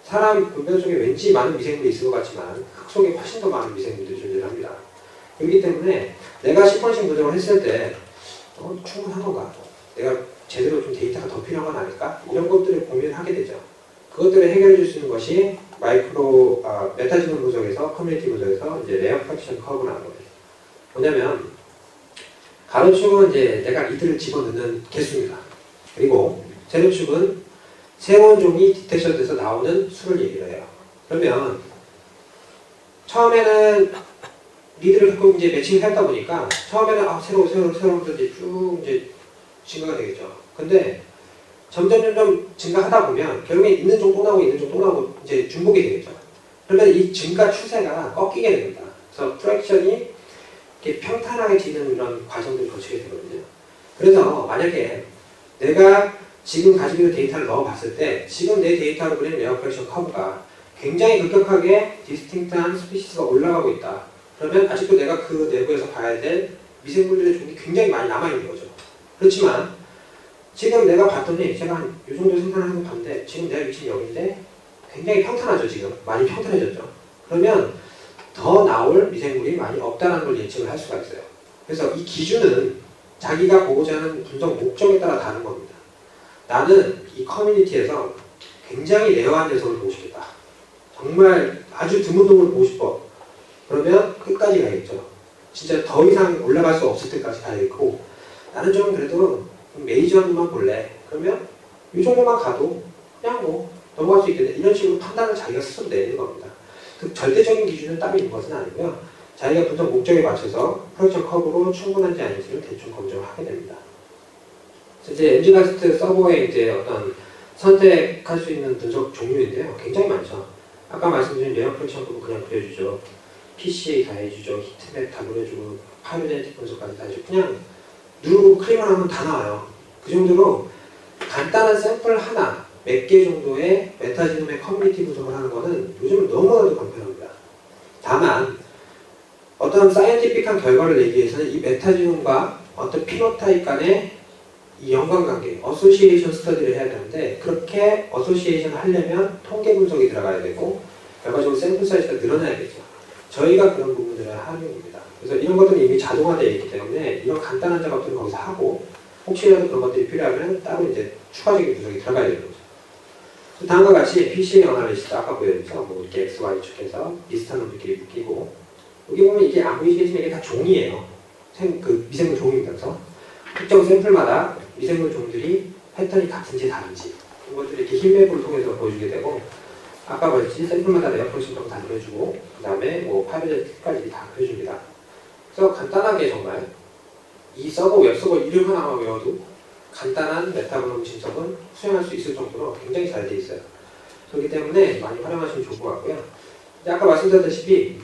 사람 분변 속에 왠지 많은 미생물이 있을 것 같지만 흙 속에 훨씬 더 많은 미생물들이 존재합니다. 그렇기 때문에 내가 시퀀싱 분석을 했을 때 충분한 건가? 내가 제대로 좀 데이터가 더 필요한 건 아닐까? 이런 것들을 고민하게 되죠. 그것들을 해결해 줄 수 있는 것이 메타지놈 분석에서 커뮤니티 분석에서 이제 레어 프랙션 커브라는 거예요. 뭐냐면 가로축은 이제 내가 리드를 집어넣는 개수입니다. 그리고 세로축은 새로운 종이 디텍션돼서 나오는 수를 얘기를 해요. 그러면 처음에는 리드를 갖고 이제 매칭을 했다 보니까 처음에는 새로 이제 쭉 이제 증가가 되겠죠. 근데 점점 증가하다 보면 결국에 있는 종 또 나오고 이제 중복이 되겠죠. 그러면 이 증가 추세가 꺾이게 됩니다. 그래서 프랙션이 이렇게 평탄하게 지는 이런 과정들을 거치게 되거든요. 그래서 만약에 내가 지금 가지고 있는 데이터를 넣어봤을 때 지금 내 데이터로 그린 레어 프랙션 커브가 굉장히 급격하게 디스팅트한 스피시스가 올라가고 있다. 그러면 아직도 내가 그 내부에서 봐야 될 미생물들의 종이 굉장히 많이 남아있는 거죠. 그렇지만 지금 내가 봤더니 제가 한 이 정도 생산하는 거 봤는데 지금 내가 위치는 여기인데 굉장히 평탄하죠. 지금 많이 평탄해졌죠. 그러면 더 나올 미생물이 많이 없다는 걸 예측을 할 수가 있어요. 그래서 이 기준은 자기가 보고자 하는 분석 목적에 따라 다른 겁니다. 나는 이 커뮤니티에서 굉장히 레어한 녀석을 보고 싶겠다. 정말 아주 드문 놈을 보고 싶어. 그러면 끝까지 가야겠죠. 진짜 더 이상 올라갈 수 없을 때까지 가야겠고, 나는 좀 그래도 메이저한 놈만 볼래. 그러면 이 정도만 가도 그냥 뭐 넘어갈 수 있겠네. 이런 식으로 판단을 자기가 스스로 내는 겁니다. 그 절대적인 기준은 따로 있는 것은 아니고요. 자기가 분석 목적에 맞춰서 프랙션 커브로 충분한지 아닌지를 대충 검증을 하게 됩니다. 이제 엔진가스트 서버에 이제 어떤 선택할 수 있는 분석 종류인데요. 굉장히 많죠. 아까 말씀드린 레어 프랙션 커브 그냥 그려주죠. PCA 다 해주죠. 히트맵 다 그려주고 파일제네틱 분석까지 다 해주고 그냥 누르고 클릭을 하면 다 나와요. 그 정도로 간단한 샘플 하나, 몇 개 정도의 메타지놈의 커뮤니티 분석을 하는 거는 요즘은 너무나도 간편합니다. 다만 어떤 사이언티픽한 결과를 내기 위해서는 이 메타지놈과 어떤 피노타입 간의 이 연관관계, 어소시에이션 스터디를 해야 되는데 그렇게 어소시에이션을 하려면 통계 분석이 들어가야 되고 결과적으로 샘플 사이즈가 늘어나야겠죠. 저희가 그런 부분들을 하는 겁니다. 그래서 이런 것들은 이미 자동화되어 있기 때문에 이런 간단한 작업들을 거기서 하고 혹시라도 그런 것들이 필요하면 따로 이제 추가적인 분석이 들어가야 되는 거죠. 다음과 같이 PCA 어널리시스 아까 보여드렸죠. 뭐 이렇게 X, Y 축에서 비슷한 놈들끼리 묶이고 여기 보면 이게 안 보이시겠지만 이게 다 종이에요. 그 미생물 종입니다. 그래서 특정 샘플마다 미생물 종들이 패턴이 같은지 다른지 이런 것들을 이렇게 힐맵을 통해서 보여주게 되고 아까 말했지 샘플마다 레어 프랙션도 다 그려주고 그 다음에 뭐 파일제트까지 다 그려줍니다. 그래서 간단하게 정말 이 서버 웹서버 이름 하나만 외워도 간단한 메타블로그 진척은 수행할 수 있을 정도로 굉장히 잘 돼 있어요. 그렇기 때문에 많이 활용하시면 좋을 것 같고요. 아까 말씀드렸다시피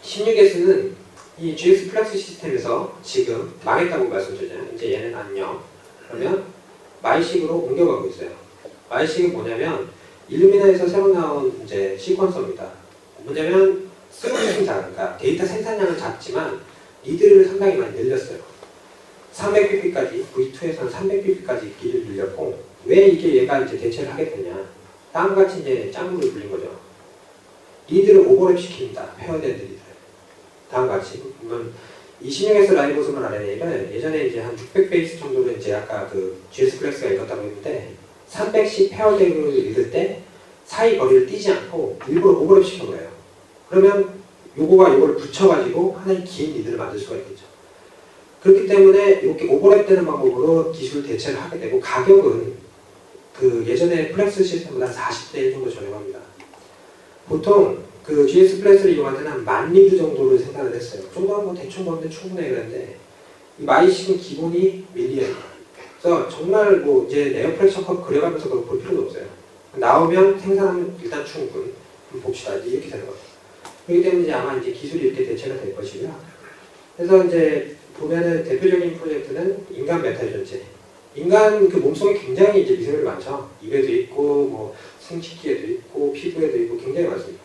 16S는 이 GX 플렉스 시스템에서 지금 망했다고 말씀드렸잖아요. 이제 얘는 안녕. 그러면 마이식으로 옮겨가고 있어요. 마이식은 뭐냐면 일루미나에서 새로 나온 이제 시퀀서입니다. 뭐냐면 스루팅이 작으니까 데이터 생산량은 작지만 리드를 상당히 많이 늘렸어요. 300pp까지 V2에서는 300pp까지 길이를 늘렸고 왜 이게 얘가 이제 대체를 하게 되냐? 다음같이 이제 짱구를 불린 거죠. 리드를 오버랩 시킵니다. 페어된 리드를. 다음같이 보면 이 16S 라이보소멀 RNA를 예전에 이제 한 600베이스 정도로 이제 아까 그 GS 플렉스가 읽었다고 했는데 310 페어덱을 읽을 때 사이 거리를 띄지 않고 일부러 오버랩 시킨 거예요. 그러면 요거와 요거를 붙여가지고 하나의 긴 리드를 만들 수가 있겠죠. 그렇기 때문에 이렇게 오버랩되는 방법으로 기술 대체를 하게 되고 가격은 그 예전에 플렉스 시스템보다 40대 1 정도 저렴합니다. 보통 그 GS 플렉스를 이용할 때는 한 10,000리드 정도를 생산을 했어요. 그 정도는 뭐 대충 보는데 충분해 그랬는데 이 마이식은 기본이 밀리언. 그래서 정말 뭐 이제 레어 프랙션 커브 그려가면서 그걸 볼 필요도 없어요. 나오면 생산하면 일단 충분. 봅시다. 이제 이렇게 되는 거죠. 그렇기 때문에 이제 아마 이제 기술이 이렇게 대체가 될 것이고요. 그래서 이제 보면은 대표적인 프로젝트는 인간 메타유전체. 인간 그 몸속에 굉장히 이제 미생물이 많죠. 입에도 있고, 뭐 생식기에도 있고, 피부에도 있고 굉장히 많습니다.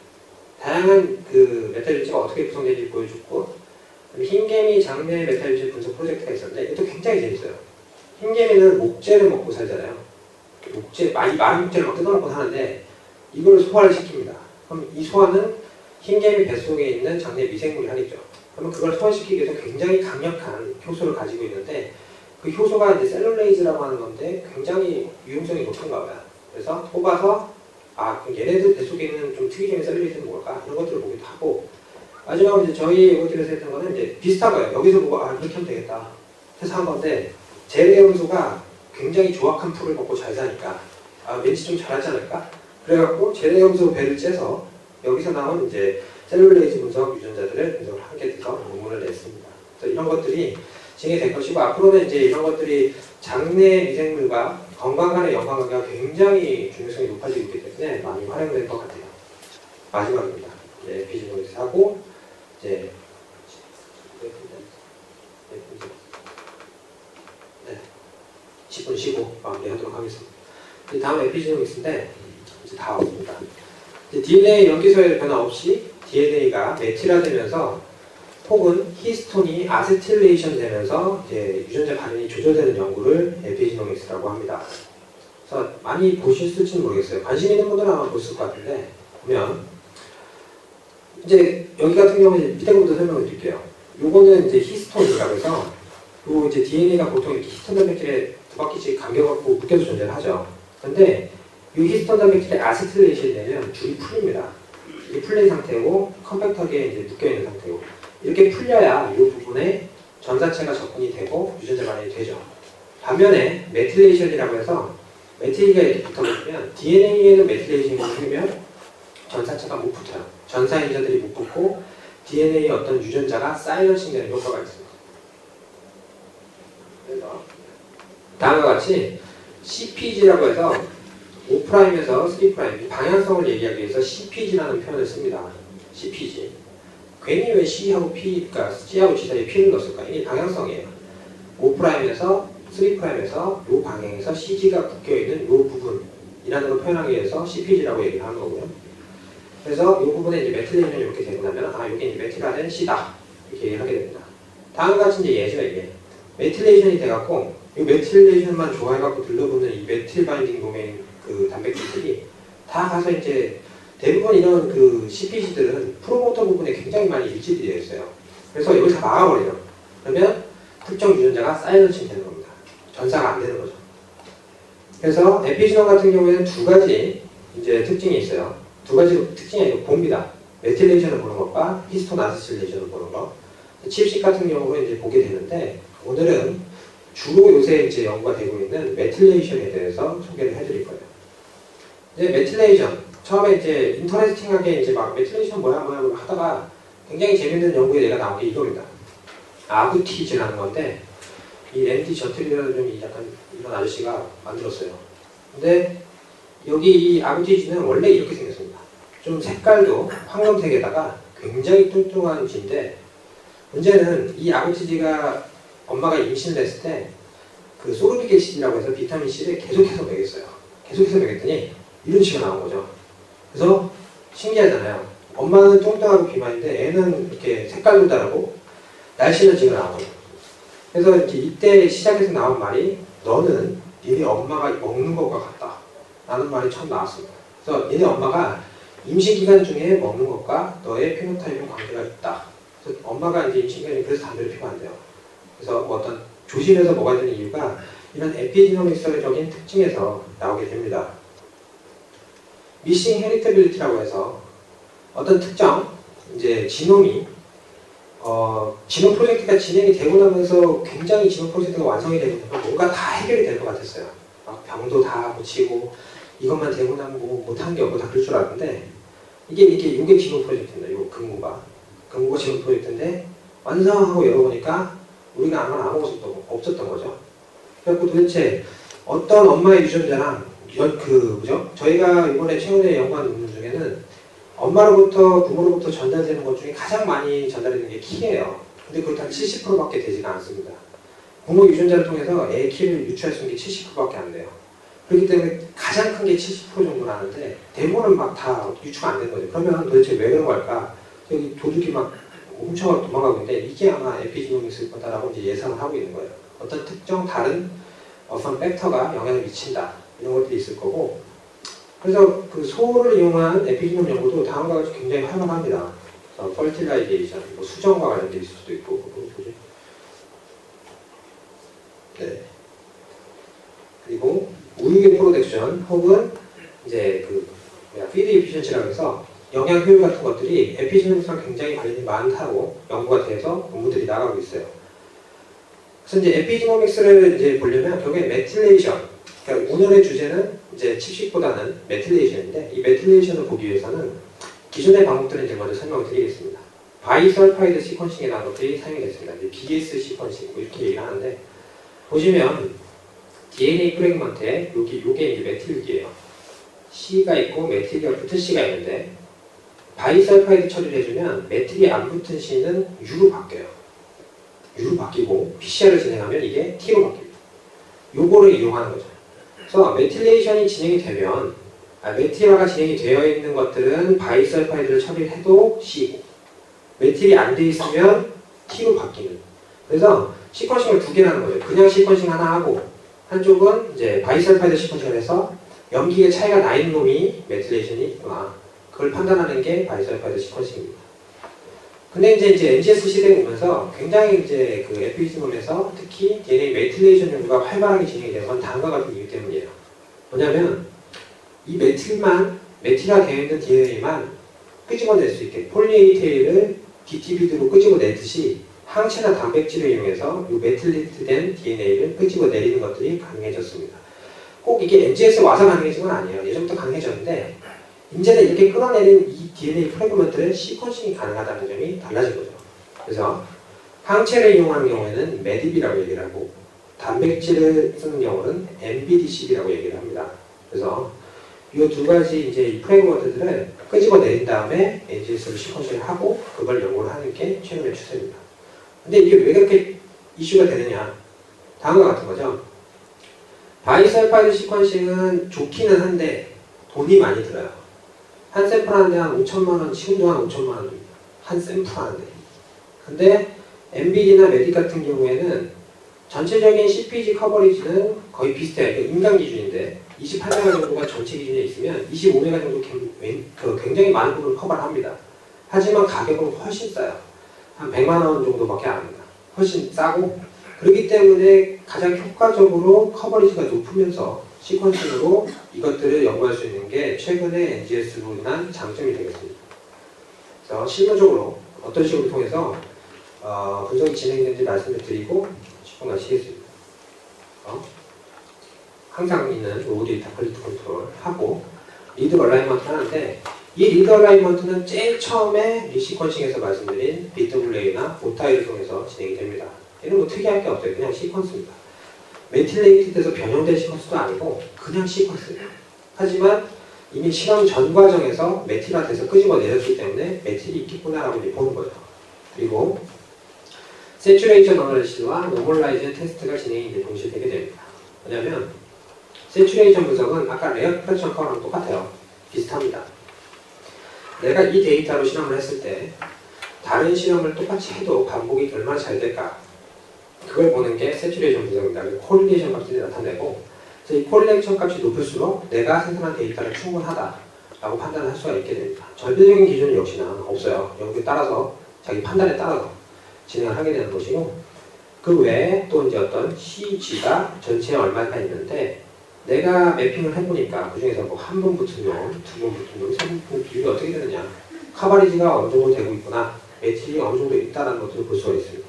다양한 그 메타유전체가 어떻게 구성되는지 보여줬고, 흰개미 장내 메타유전체 분석 프로젝트가 있었는데 이것도 굉장히 재밌어요. 흰개미는 목재를 먹고 살잖아요. 목재, 많이 마른 목재를 막 뜯어먹고 사는데 이걸 소화를 시킵니다. 그럼 이 소화는 흰개미 뱃속에 있는 장내 미생물이 하겠죠. 그러면 그걸 소화시키기 위해서 굉장히 강력한 효소를 가지고 있는데 그 효소가 이제 셀룰레이즈라고 하는 건데 굉장히 유용성이 높은가 봐요. 그래서 뽑아서 그럼 얘네들 뱃속에 있는 좀 특이적인 셀룰레이즈는 뭘까? 이런 것들을 보기도 하고 마지막으로 이제 저희 오디에서 했던 거는 이제 비슷한 거예요. 여기서 보고 이렇게 하면 되겠다. 해서 한 건데 제레 염소가 굉장히 조악한 풀을 먹고 잘 사니까 왠지 좀 잘하지 않을까? 그래갖고 제레 염소 배를 째서 여기서 나온 이제 셀룰레이즈 분석 유전자들을 분석을 하게 돼서 논문을 냈습니다. 그래서 이런 것들이 진행이 될 것이고 앞으로는 이제 이런 것들이 장내 미생물과 건강 간의 연관관계가 굉장히 중요성이 높아지고 있기 때문에 많이 활용될 것 같아요. 마지막입니다. 에피지노믹스 하고 이제 10분 쉬고 마무리하도록 하겠습니다. 다음 에피지노믹스인데 이제 다 왔습니다. DNA 염기소의 변화 없이 DNA가 메틸화되면서 혹은 히스톤이 아세틸레이션 되면서 이제 유전자 반응이 조절되는 연구를 에피지노믹스라고 합니다. 그래서 많이 보셨을지는 모르겠어요. 관심 있는 분들은 아마 보실 것 같은데 보면 이제 여기 같은 경우는 밑에 것부터 설명을 드릴게요. 요거는 이제 히스톤이라고 해서 요 이제 DNA가 보통 이렇게 히스톤 단백질에 두 바퀴씩 감겨갖고 묶여서 존재를 하죠. 근데 이 히스톤 단백질에 아세틸레이션이 되면 줄이 풀립니다. 이 풀린 상태고 컴팩트하게 이제 묶여있는 상태고 이렇게 풀려야 이 부분에 전사체가 접근이 되고 유전자 반응이 되죠. 반면에 메틸레이션이라고 해서 메틸이 이렇게 붙어버리면 DNA에는 메틸레이션이 풀리면 전사체가 못 붙어요. 전사 유전자들이 못 붙고 DNA의 어떤 유전자가 사이런싱 되는 효과가 있습니다. 그래서 다음과 같이 CPG라고 해서 5'에서 3' 방향성을 얘기하기 위해서 CPG라는 표현을 씁니다. CPG. 괜히 왜 C하고 P, 그러니까 C하고 G 사이에 P를 넣었을까? 이게 방향성이에요. 5'에서 3'에서 이 방향에서 CG가 묶여있는 이 부분이라는 걸 표현하기 위해서 CPG라고 얘기를 하는 거고요. 그래서 이 부분에 이제 메틸레이션이 이렇게 되고 나면 이게 이제 메틸화된 C다. 이렇게 얘기를 하게 됩니다. 다음과 같이 이제 예시가 이게 메틸레이션이 돼갖고 이 메틸레이션만 좋아해갖고 들러붙는 이 메틸 바인딩 도메인 그 단백질들이 다 가서 이제 대부분 이런 그 CPG들은 프로모터 부분에 굉장히 많이 일치되어 있어요. 그래서 이걸 다 막아버려요. 그러면 특정 유전자가 사이런싱 되는 겁니다. 전사가 안 되는 거죠. 그래서 에피지논 같은 경우에는 두 가지 이제 특징이 있어요. 두 가지 특징이 아니고 봅니다. 메틸레이션을 보는 것과 히스톤 아세틸레이션을 보는 것. 칩식 같은 경우는 이제 보게 되는데 오늘은 주로 요새 이제 연구가 되고 있는 메틸레이션에 대해서 소개를 해드릴 거예요. 이제 메틸레이션 처음에 이제 인터레스팅하게 이제 막 메틸레이션 뭐야 하다가 굉장히 재밌는 연구에 내가 나온 게 이겁니다. 아구티즈라는 건데 이 랜디 저틀이라는 좀 약간 이런 아저씨가 만들었어요. 근데 여기 이 아구티즈는 원래 이렇게 생겼습니다. 좀 색깔도 황금색에다가 굉장히 뚱뚱한 쥐인데 문제는 이 아구티즈가 엄마가 임신을 했을 때 그 소르빅 애시드라고 해서 비타민 C를 계속해서 먹였어요. 계속해서 먹였더니 이런 쥐가 나온 거죠. 그래서 신기하잖아요. 엄마는 뚱뚱하고 비만인데 애는 이렇게 색깔도 다르고 날씬한 쥐가 나온 거예요. 그래서 이때 시작해서 나온 말이 너는 니네 엄마가 먹는 것과 같다 라는 말이 처음 나왔습니다. 그래서 니네 엄마가 임신 기간 중에 먹는 것과 너의 피노타입은 관계가 있다. 그래서 엄마가 이제 임신 기간에 그래서 담배를 피우면 안 돼요. 그래서 어떤 조심해서 먹어야 되는 이유가 이런 에피지노믹스적인 특징에서 나오게 됩니다. 미싱 헤리터빌리티라고 해서 어떤 특정 이제 지놈이 지놈 프로젝트가 진행이 되고 나면서 굉장히 지놈 프로젝트가 완성이 되고 나면 뭔가 다 해결이 될 것 같았어요. 막 병도 다 고치고 이것만 되고 나면 뭐 못한 게 없고 다 그럴 줄 알았는데 이게 지놈 프로젝트입니다. 이거 근무가 지놈 프로젝트인데 완성하고 열어보니까 우리가 아마 아무것도 없었던 거죠. 그래서 도대체 어떤 엄마의 유전자랑 저희가 이번에 최근에 연구한 논문 중에는 엄마로부터 부모로부터 전달되는 것 중에 가장 많이 전달되는 게 키예요. 근데 그것도 한 70%밖에 되지가 않습니다. 부모 유전자를 통해서 애 키를 유추할 수 있는 게 70%밖에 안 돼요. 그렇기 때문에 가장 큰 게 70% 정도 나는데 대부분은 막 다 유추가 안 되는 거죠. 그러면 도대체 왜 그런 걸까? 여기 도둑이 막 훔쳐 도망가고 있는데 이게 아마 에피지노믹스일 거다라고 이제 예상을 하고 있는 거예요. 어떤 특정 다른 어떤 팩터가 영향을 미친다 이런 것들이 있을 거고 그래서 그 소를 이용한 에피지노믹 연구도 다음과 같이 굉장히 활발합니다. 퍼틸라이제이션, 뭐 수정과 관련돼 있을 수도 있고 네. 그리고 우유의 프로덕션 혹은 이제 피드 에피션시라고 해서 영양 효율 같은 것들이 에피지노믹스랑 굉장히 관련이 많다고 연구가 돼서 논문들이 나가고 있어요. 그래서 이제 에피지노믹스를 이제 보려면 결국에 메틸레이션, 그러니까 오늘의 주제는 이제 칩식보다는 메틸레이션인데, 이 메틸레이션을 보기 위해서는 기존의 방법들은 이제 먼저 설명을 드리겠습니다. 바이설파이드 시퀀싱이라는 것들이 사용이 됐습니다. 이제 BS 시퀀싱 이렇게 얘기를 하는데, 보시면 DNA 프래그먼트에 요게 이제 메틸기예요. C가 있고 메틸과 붙은 C가 있는데, 바이설파이드 처리를 해주면 메틸이 안 붙은 C는 U로 바뀌어요. U로 바뀌고 PCR을 진행하면 이게 T로 바뀝니다. 요거를 이용하는 거죠. 그래서 메틸레이션이 진행이 되면 메틸화가 진행이 되어 있는 것들은 바이설파이드를 처리를 해도 C고, 메틸이 안 돼 있으면 T로 바뀌는. 그래서 시퀀싱을 두 개나 하는 거죠. 그냥 시퀀싱 하나 하고, 한쪽은 이제 바이설파이드 시퀀싱을 해서 염기의 차이가 나 있는 놈이 메틸레이션이 있구나. 그걸 판단하는 게 바이설파이드 시퀀싱입니다. 근데 이제 NGS 시대에 오면서 굉장히 이제 그 에피지놈에서 특히 DNA 메틸레이션 연구가 활발하게 진행이 된 건 다음과 같은 이유 때문이에요. 뭐냐면 이 메틸화 되어 있는 DNA만 끄집어낼 수 있게 폴리에이테일을 DTBD로 끄집어내듯이 항체나 단백질을 이용해서 이 메틸리트된 DNA를 끄집어내리는 것들이 가능해졌습니다. 꼭 이게 NGS 와서 가능해진 건 아니에요. 예전부터 가능해졌는데 이제는 이렇게 끌어내린 이 DNA 프래그먼트는 시퀀싱이 가능하다는 점이 달라진 거죠. 그래서 항체를 이용하는 경우에는 MEDB라고 얘기를 하고, 단백질을 쓰는 경우는 MBDCB라고 얘기를 합니다. 그래서 이 두 가지 이제 이 프래그먼트들을 끄집어내린 다음에 NGS로 시퀀싱을 하고 그걸 연구를 하는 게 최근의 추세입니다. 근데 이게 왜 그렇게 이슈가 되느냐? 다음과 같은 거죠. 바이설파이드 시퀀싱은 좋기는 한데 돈이 많이 들어요. 한 샘플 하는데 한 5천만 원, 지금도 한 5천만 원 듭니다. 한 샘플 하는데. 근데 MBD나 메딕 같은 경우에는 전체적인 CPG 커버리지는 거의 비슷해요. 인간 기준인데 28메가 정도가 전체 기준에 있으면 25메가 정도 굉장히 많은 부분을 커버를 합니다. 하지만 가격은 훨씬 싸요. 한 100만 원 정도밖에 안 합니다. 훨씬 싸고, 그렇기 때문에 가장 효과적으로 커버리지가 높으면서 시퀀싱으로 이것들을 연구할 수 있는 게 최근에 NGS로 인한 장점이 되겠습니다. 그래서 실무적으로 어떤 식으로 통해서 분석이 진행되는지 말씀을 드리고 10분 마치겠습니다. 항상 있는 로우 데이터 퀄리티 컨트롤 하고 리드 얼라이먼트 하는데, 이 리드 얼라이먼트는 제일 처음에 리시퀀싱에서 말씀드린 BWA나 오타이를 통해서 진행이 됩니다. 얘는 뭐 특이할 게 없어요. 그냥 시퀀스입니다. 메틸레이트돼서 변형된 시퀀스도 아니고 그냥 시퀀스예요. 하지만 이미 실험 전 과정에서 메틸화돼서 끄집어내렸기 때문에 메틸이 있겠구나라고 보는 거죠. 그리고 세츄레이션 어널리시스와 노멀라이즈 테스트가 진행이 동시에 되게 됩니다. 왜냐하면 세츄레이션 분석은 아까 레어 프랙션 커브랑 똑같아요. 비슷합니다. 내가 이 데이터로 실험을 했을 때 다른 실험을 똑같이 해도 반복이 얼마나 잘 될까, 그걸 보는 게 세츄레이션 분석입니다. 코릴레이션 값이 나타내고, 그래서 이 코릴레이션 값이 높을수록 내가 생산한 데이터는 충분하다라고 판단할 수가 있게 됩니다. 절대적인 기준은 역시나 없어요. 여기에 따라서 자기 판단에 따라서 진행을 하게 되는 것이고, 그 외에 또 이제 어떤 CG가 전체에 얼마나 있는데, 내가 매핑을 해보니까 그 중에서 뭐 한 번 붙은 놈, 두 번 붙은 놈, 세 번 붙은 놈 비율이 어떻게 되느냐, 커버리지가 어느 정도 되고 있구나, 메틸이 어느 정도 있다는 것들을 볼 수가 있습니다.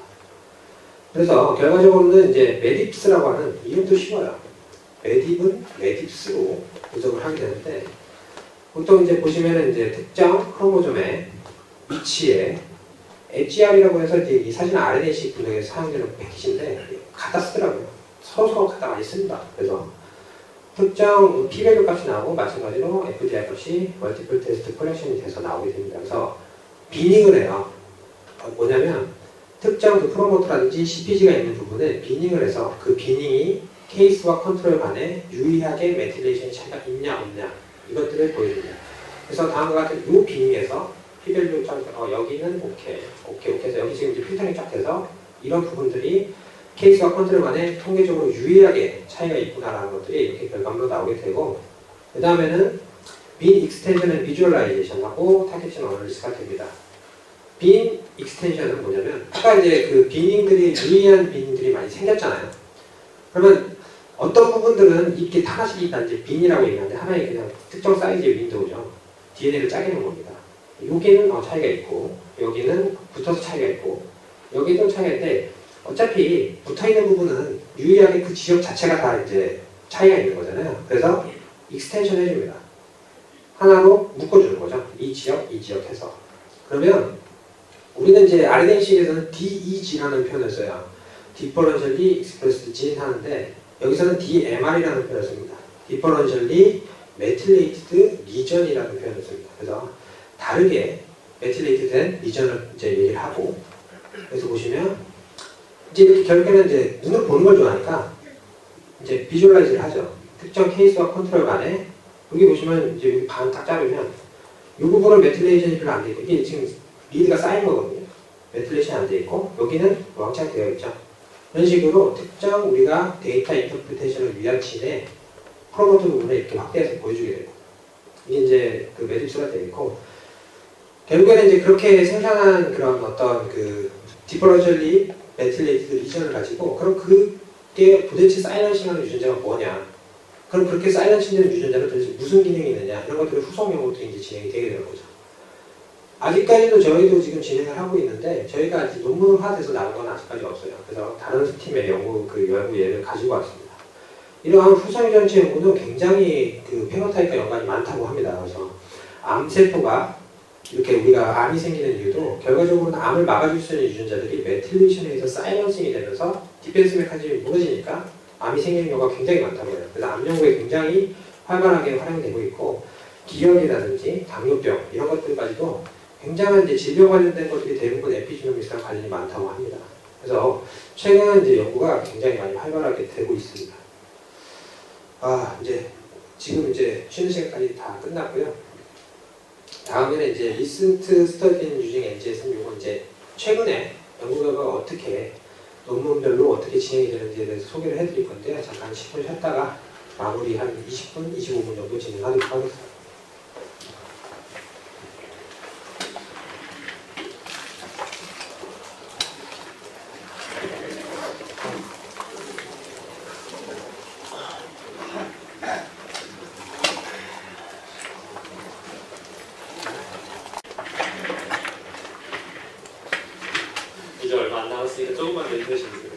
그래서 결과적으로는 이제 메딥스라고 하는, 이름도 쉬워요. 메딥은 메딥스로 분석을 하게 되는데, 보통 이제 보시면은 이제 특정 크로모점의 위치에 HR이라고 해서 이제 이 사진은 RNA-식 분석에 사용되는 패킷인데 갖다 쓰더라고요. 서로 갖다 많이 씁니다. 그래서 특정 p-밸류 값이 나오고 마찬가지로 FDR 값이 멀티플 테스트 컬렉션이 돼서 나오게 됩니다. 그래서 비닝을 해요. 뭐냐면 특정 그 프로모터라든지 CPG가 있는 부분을 비닝을 해서 그 비닝이 케이스와 컨트롤 간에 유의하게 메틸레이션 차이가 있냐 없냐 이것들을 보여줍니다. 그래서 다음과 같은 이 비닝에서 p-밸류 쫙 여기는 오케이 해서 여기 지금 이제 필터링이 쫙 돼서 이런 부분들이 케이스와 컨트롤 간에 통계적으로 유의하게 차이가 있구나라는 것들이 이렇게 결과물로 나오게 되고, 그 다음에는 빈 익스텐션 앤 비주얼라이제이션하고 타겟팅 어널리시스가 됩니다. 빈 익스텐션은 뭐냐면 아까 이제 그 비닝들이 유의한 비닝들이 많이 생겼잖아요. 그러면 어떤 부분들은 이렇게 하나씩 있다 이제 빈이라고 얘기하는데 하나의 그냥 특정 사이즈의 윈도우죠. DNA를 짜게 놓은 겁니다. 여기는 차이가 있고 여기는 붙어서 차이가 있고 여기도 차이가 있는데 어차피 붙어있는 부분은 유일하게 그 지역 자체가 다 이제 차이가 있는 거잖아요. 그래서 익스텐션 해줍니다. 하나로 묶어주는 거죠. 이 지역 해서. 그러면 우리는 이제 RNA-식에서는 DEG라는 표현을 써요. Differentially Expressed Gene 하는데 여기서는 DMR이라는 표현을 씁니다. Differentially Methylated Region이라는 표현을 씁니다. 그래서 다르게 메틸레이트 된 리전을 이제 얘기를 하고, 그래서 보시면 이제 이렇게 결국에는 이제 눈으로 보는 걸 좋아하니까 이제 비주얼라이즈를 하죠. 특정 케이스와 컨트롤 간에 여기 보시면 이제 여기 반 딱 자르면 이 부분은 메틸레이션이 별로 안 돼 있고, 이게 지금 리드가 쌓인 거거든요. 메틸레이션이 안 돼 있고 여기는 왕창 되어 있죠. 이런 식으로 특정 우리가 데이터 인터프리테이션을 위한 진의 프로모터 부분을 이렇게 확대해서 보여주게 되고, 이게 이제 그 매듭수가 되어 있고, 결국에는 이제 그렇게 생산한 그런 어떤 그 디퍼런셜리 메틸레이티드 리전을 가지고, 그럼 그게 도대체 사이런싱하는 유전자가 뭐냐, 그럼 그렇게 사이런싱되는 유전자는 도대체 무슨 기능이 있느냐, 이런 것들을 후속 연구도 이제 진행이 되게 되는 거죠. 아직까지도 저희도 지금 진행을 하고 있는데 저희가 아직 논문화돼서 나온 건 아직까지 없어요. 그래서 다른 팀의 연구 예를 가지고 왔습니다. 이러한 후성 유전체 연구는 굉장히 그 페노타입과 연관이 많다고 합니다. 그래서 암세포가 이렇게 우리가 암이 생기는 이유도 결과적으로는 암을 막아줄 수 있는 유전자들이 메틸레이션에 의해서 사이런싱이 되면서 디펜스 메커니즘이 무너지니까 암이 생기는 경우가 굉장히 많다고 해요. 그래서 암 연구에 굉장히 활발하게 활용되고 있고, 기혈이라든지 당뇨병 이런 것들까지도 굉장한 이제 질병 관련된 것들이 대부분 에피지노믹스랑 관련이 많다고 합니다. 그래서 최근 이제 연구가 굉장히 많이 활발하게 되고 있습니다. 이제 지금 이제 쉬는 시간까지 다 끝났고요. 다음에는 이제 리센트 스터디 유징 NGS는 요거 이제 최근에 연구 결과가 어떻게 논문별로 어떻게 진행이 되는지에 대해서 소개를 해드릴 건데요. 잠깐 10분 쉬었다가 마무리 한 20분, 25분 정도 진행하도록 하겠습니다. 이제 얼마 안 남았으니까 조금만 더 힘내시면 돼요.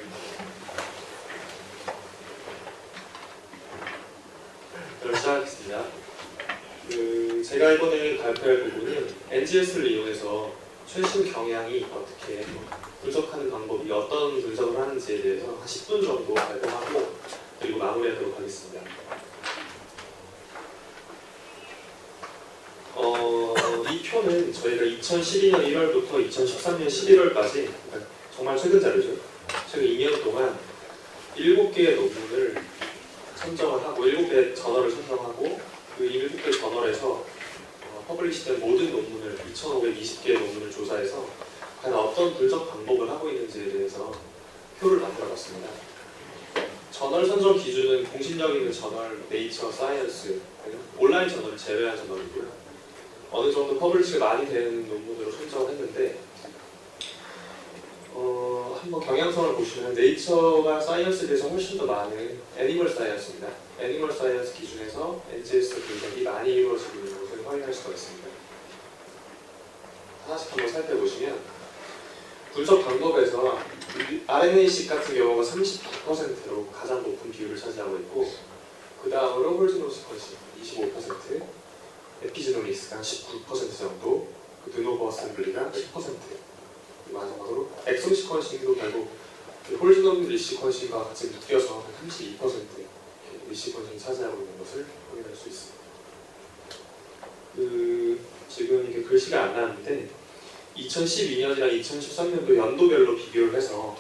그럼 시작하겠습니다. 제가 이번에 발표할 부분은 NGS를 이용해서 최신 경향이 어떻게 분석하는 방법이 어떤 분석을 하는지에 대해서 한 10분 정도 발표하고 그리고 마무리하도록 하겠습니다. 이 표는 저희가 2012년 1월부터 2013년 11월까지 정말 최근 자료죠. 최근 2년 동안 7개의 논문을 선정을 하고 7개의 저널을 선정하고 그 7개 저널에서 퍼블리시된 모든 논문을 2,520개의 논문을 조사해서 과연 어떤 분석 방법을 하고 있는지에 대해서 표를 만들어봤습니다. 저널 선정 기준은 공신력 있는 저널, 네이처, 사이언스, 온라인 저널을 제외한 저널이고요. 어느 정도 퍼블리시가 많이 되는 논문으로 선정을 했는데 한번 경향성을 보시면 네이처가 사이언스에 대해서 훨씬 더 많은 애니멀 사이언스입니다. 애니멀 사이언스 기준에서 NGS 분석이 많이 이루어지고 있는 것을 확인할 수가 있습니다. 하나씩 한번 살펴보시면 분석 방법에서 RNA-식 같은 경우가 39%로 가장 높은 비율을 차지하고 있고, 그 다음으로 홀지노 시퀀싱 25%, 에피지노믹스가 한 19% 정도, 그 드노버 어셈블리가 10%, 마지막으로 엑솜 시퀀싱도 결국 홀지노믹 리시퀀싱과 같이 묶여서 한 32% 리시퀀싱이 차지하고 있는 것을 확인할 수 있습니다. 지금 이게 글씨가 안 나왔는데 2012년이랑 2013년도 연도별로 비교를 해서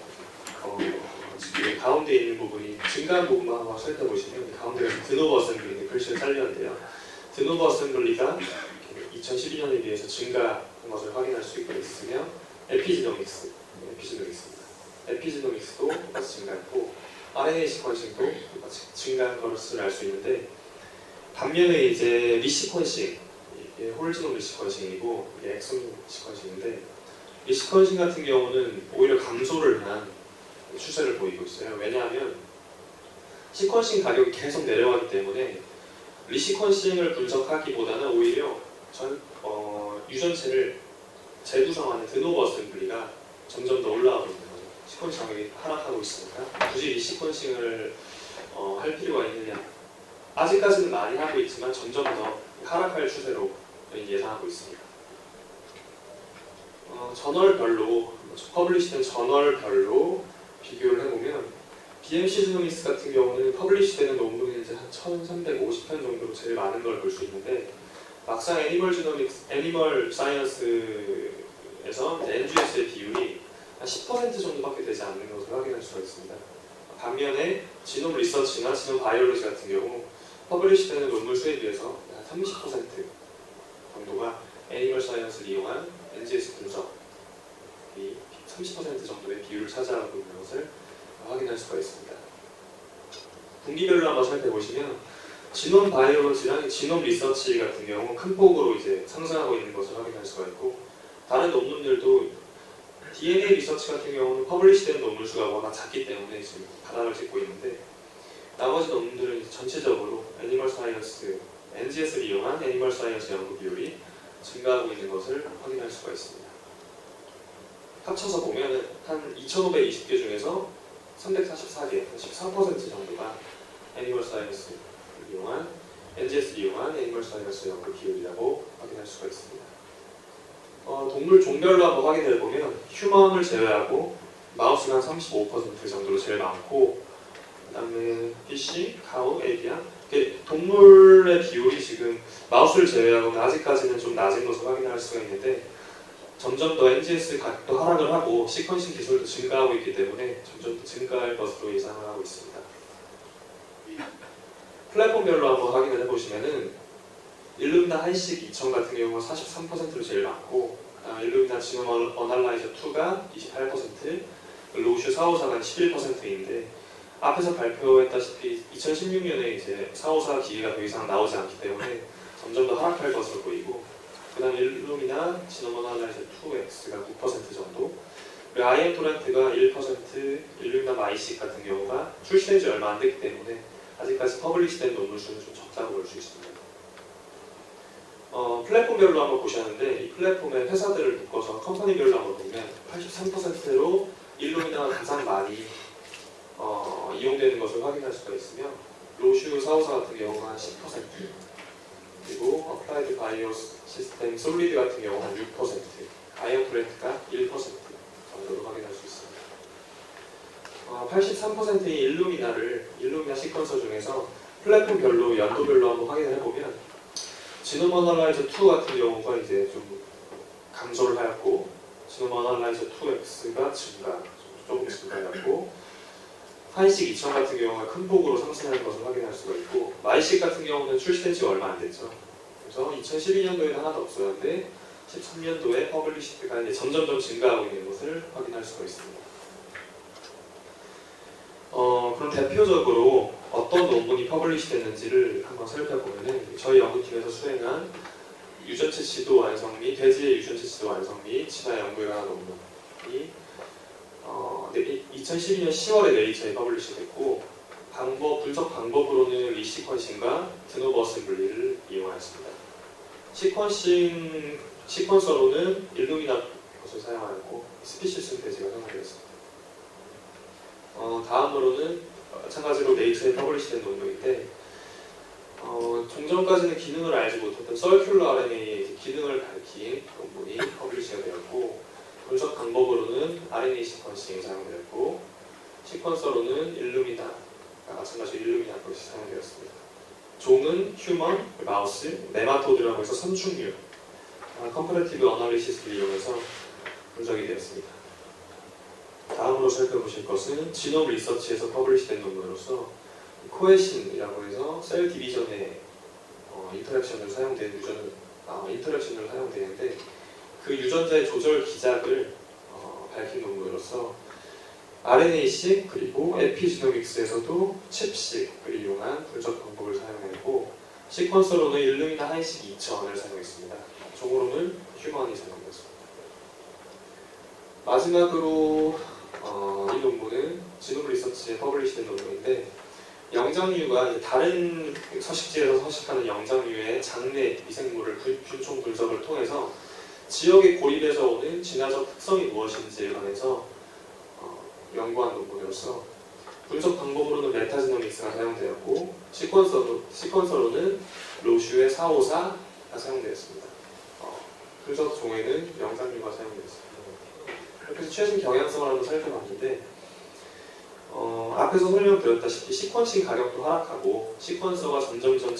지금 가운데 있는 부분이 증가한 부분만 한번 살펴보시면 가운데가 드노버 어셈블리인데 글씨가 잘렸는데요. 드노버 어셈블리가 2012년에 비해서 증가한 것을 확인할 수 있으며 에피지노믹스입니다. 에피지노믹스도 똑같이 증가했고 RNA 시퀀싱도 똑같이 증가한 것을 알 수 있는데, 반면에 이제 리시퀀싱, 이게 홀지노 리시퀀싱이고 이게 엑솜 시퀀싱인데, 리시퀀싱 같은 경우는 오히려 감소를 한 추세를 보이고 있어요. 왜냐하면 시퀀싱 가격이 계속 내려가기 때문에 리시퀀싱을 분석하기보다는 오히려 유전체를 재구성하는 드노버 어셈블리가 점점 더 올라가고 있는 거죠. 시퀀싱 가격이 하락하고 있으니까 굳이 이 시퀀싱을 할 필요가 있느냐. 아직까지는 많이 하고 있지만 점점 더 하락할 추세로 예상하고 있습니다. 저널별로, 퍼블리시된 저널별로 비교를 해보면 BMC 지노믹스 같은 경우는 퍼블리시되는 논문이 이제 한 1350편 정도로 제일 많은 걸 볼 수 있는데 막상 애니멀 사이언스에서 NGS의 비율이 한 10% 정도밖에 되지 않는 것을 확인할 수가 있습니다. 반면에 지놈 리서치나 지놈 바이올로지 같은 경우 퍼블리시되는 논문 수에 비해서 한 30% 정도가 애니멀 사이언스를 이용한 NGS 분석이 30% 정도의 비율을 차지하고 있는 것을 확인할 수가 있습니다. 분기별로 한번 살펴보시면 지놈 바이올로지랑 지놈 리서치 같은 경우 큰 폭으로 이제 상승하고 있는 것을 확인할 수가 있고 다른 논문들도 DNA 리서치 같은 경우는 퍼블리시된 논문 수가 워낙 작기 때문에 지금 바닥을 찍고 있는데 나머지 논문들은 전체적으로 애니멀 사이언스, NGS를 이용한 애니멀 사이언스 연구 비율이 증가하고 있는 것을 확인할 수가 있습니다. 합쳐서 보면 한 2,520개 중에서 344개, 14% 정도가 애니멀 사이언스를 이용한, NGS를 이용한 애니멀 사이언스 연구 비율이라고 확인할 수가 있습니다. 동물 종별로 한번 확인해 보면 휴먼을 제외하고 마우스가 한 35% 정도로 제일 많고 그 다음에 피쉬, 카우, 에비안 동물의 비율이 지금 마우스를 제외하고는 아직까지는 좀 낮은 것을 확인할 수가 있는데 점점 더 NGS 가격도 하락을 하고 시퀀싱 기술도 증가하고 있기 때문에 점점 더 증가할 것으로 예상을 하고 있습니다. 플랫폼별로 한번 확인을 해보시면은 일루미나 하이식 2000 같은 경우가 43%로 제일 많고 일루미나 지노 어널라이저 2가 28%, 로슈 454가 11%인데 앞에서 발표했다시피 2016년에 이제 454 기계가 더 이상 나오지 않기 때문에 점점 더 하락할 것으로 보이고 그 다음 일루미나 지노 어널라이저 2X가 9% 정도 그리고 IM 토렌트가 1%, 일루미나 마이식 같은 경우가 출시된 지 얼마 안 됐기 때문에 아직까지 퍼블리시된 논문 수는 좀 적다고 볼 수 있습니다. 플랫폼별로 한번 보셨는데 이 플랫폼의 회사들을 묶어서 컴퍼니별로 한번 보면 83%로 일루미나가 가장 많이 이용되는 것을 확인할 수가 있으며 로슈 454 같은 경우가 한 10% 그리고 어플라이드 바이오 시스템 솔리드 같은 경우 한 6%, 아이언 토렌트가 1% 정도로 확인할 수 있습니다. 83%인 일루미나 시퀀서 중에서 플랫폼별로 연도별로 한번 확인을 해보면 지노 어널라이저 2 같은 경우가 이제 좀 감소를 하였고 지노 어널라이저 2X가 조금 증가하였고 하이식 2000 같은 경우가 큰 폭으로 상승하는 것을 확인할 수가 있고 마이식 같은 경우는 출시된 지 얼마 안 됐죠. 그래서 2012년도에는 하나도 없었는데 13년도에 퍼블리시드가 이제 점점 증가하고 있는 것을 확인할 수가 있습니다. 그럼 대표적으로 어떤 논문이 퍼블리시 됐는지를 한번 살펴보면 저희 연구팀에서 수행한 유전체 지도 완성 및 돼지의 유전체 지도 완성 및 진화 연구에 관한 논문이 2012년 10월에 네이처에 퍼블리시 됐고 분석 방법으로는 리시퀀싱과 드노버 어셈블리를 이용하였습니다. 시퀀서로는 일루미나 것을 사용하였고 스피시스 돼지가 사용되었습니다. 다음으로는 마찬가지로 네이처에 퍼블리시된 논문인데 종전까지는 기능을 알지 못했던 서큘러 RNA의 기능을 밝힌 논문이 퍼블리시가 되었고 분석 방법으로는 RNA 시퀀싱이 사용되었고 시퀀서로는 일루미나 마찬가지로 일루미나 것이 사용되었습니다. 종은 휴먼, 마우스, 네마토드라고 해서 선충류 컴퍼레티브 어널리시스를 이용해서 분석이 되었습니다. 다음으로 살펴보실 것은 지놈 리서치에서 퍼블리시된 논문으로서 코에신이라고 해서 셀 디비전에 인터랙션을 사용되는데 그 유전자의 조절 기작을 밝힌 논문으로서 RNA-식 그리고 에피지노믹스에서도 칩식을 이용한 분석 방법을 사용했고 시퀀서로는 일루미나 하이식 2000을 사용했습니다. 종으로는 휴먼이 사용되었습니다. 마지막으로 이 논문은 지놈 리서치에 퍼블리시된 논문인데 영장류가 다른 서식지에서 서식하는 영장류의 장내 미생물을 균총 분석을 통해서 지역의 고립에서 오는 진화적 특성이 무엇인지에 관해서 연구한 논문으로서 분석 방법으로는 메타지노믹스가 사용되었고 시퀀서로는 로슈의 454가 사용되었습니다. 분석 종에는 영상류가 사용되었습니다. 이렇게 해서 최신 경향성을 한번 살펴봤는데 앞에서 설명드렸다시피 시퀀싱 가격도 하락하고 시퀀서가 점점점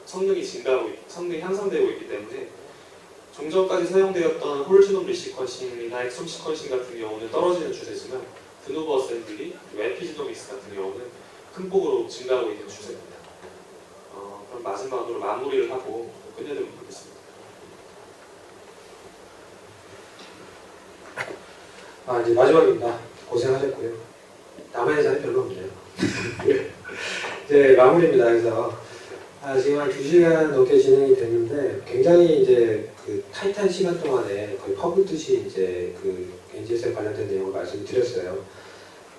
성능이 향상되고 있기 때문에 종전까지 사용되었던 홀지놈 리시퀀싱이나 엑솜 시퀀싱 같은 경우는 떨어지는 추세지만 드노버 어셈블리, 그리고 에피지노믹스 같은 경우는 큰 폭으로 증가하고 있는 추세입니다. 그럼 마지막으로 마무리를 하고 끝내도록 하겠습니다. 이제 마지막입니다. 고생하셨고요. 남의 자리 별로 없네요. 이제 마무리입니다. 그래서 지금 한 2시간 넘게 진행이 됐는데 굉장히 이제 그 타이트한 시간 동안에 거의 퍼붓듯이 이제 그 NGS에 관련된 내용을 말씀드렸어요.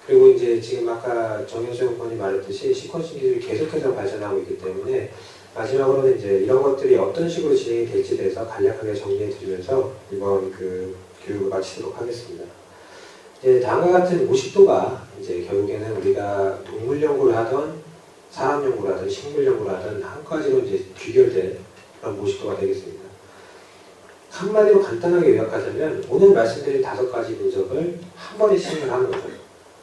그리고 이제 지금 아까 정현수 연구원이 말했듯이 시퀀싱 기술이 계속해서 발전하고 있기 때문에 마지막으로는 이제 이런 것들이 어떤 식으로 진행이 될지에 대해서 간략하게 정리해 드리면서 이번 그 교육을 마치도록 하겠습니다. 다음과 같은 50도가 이제 결국에는 우리가 동물 연구를 하던 사람 연구를 하든 식물 연구를 하든 한 가지로 이제 귀결된 그런 50도가 되겠습니다. 한마디로 간단하게 요약하자면 오늘 말씀드린 5가지 분석을 한 번에 시행을 하는 거죠.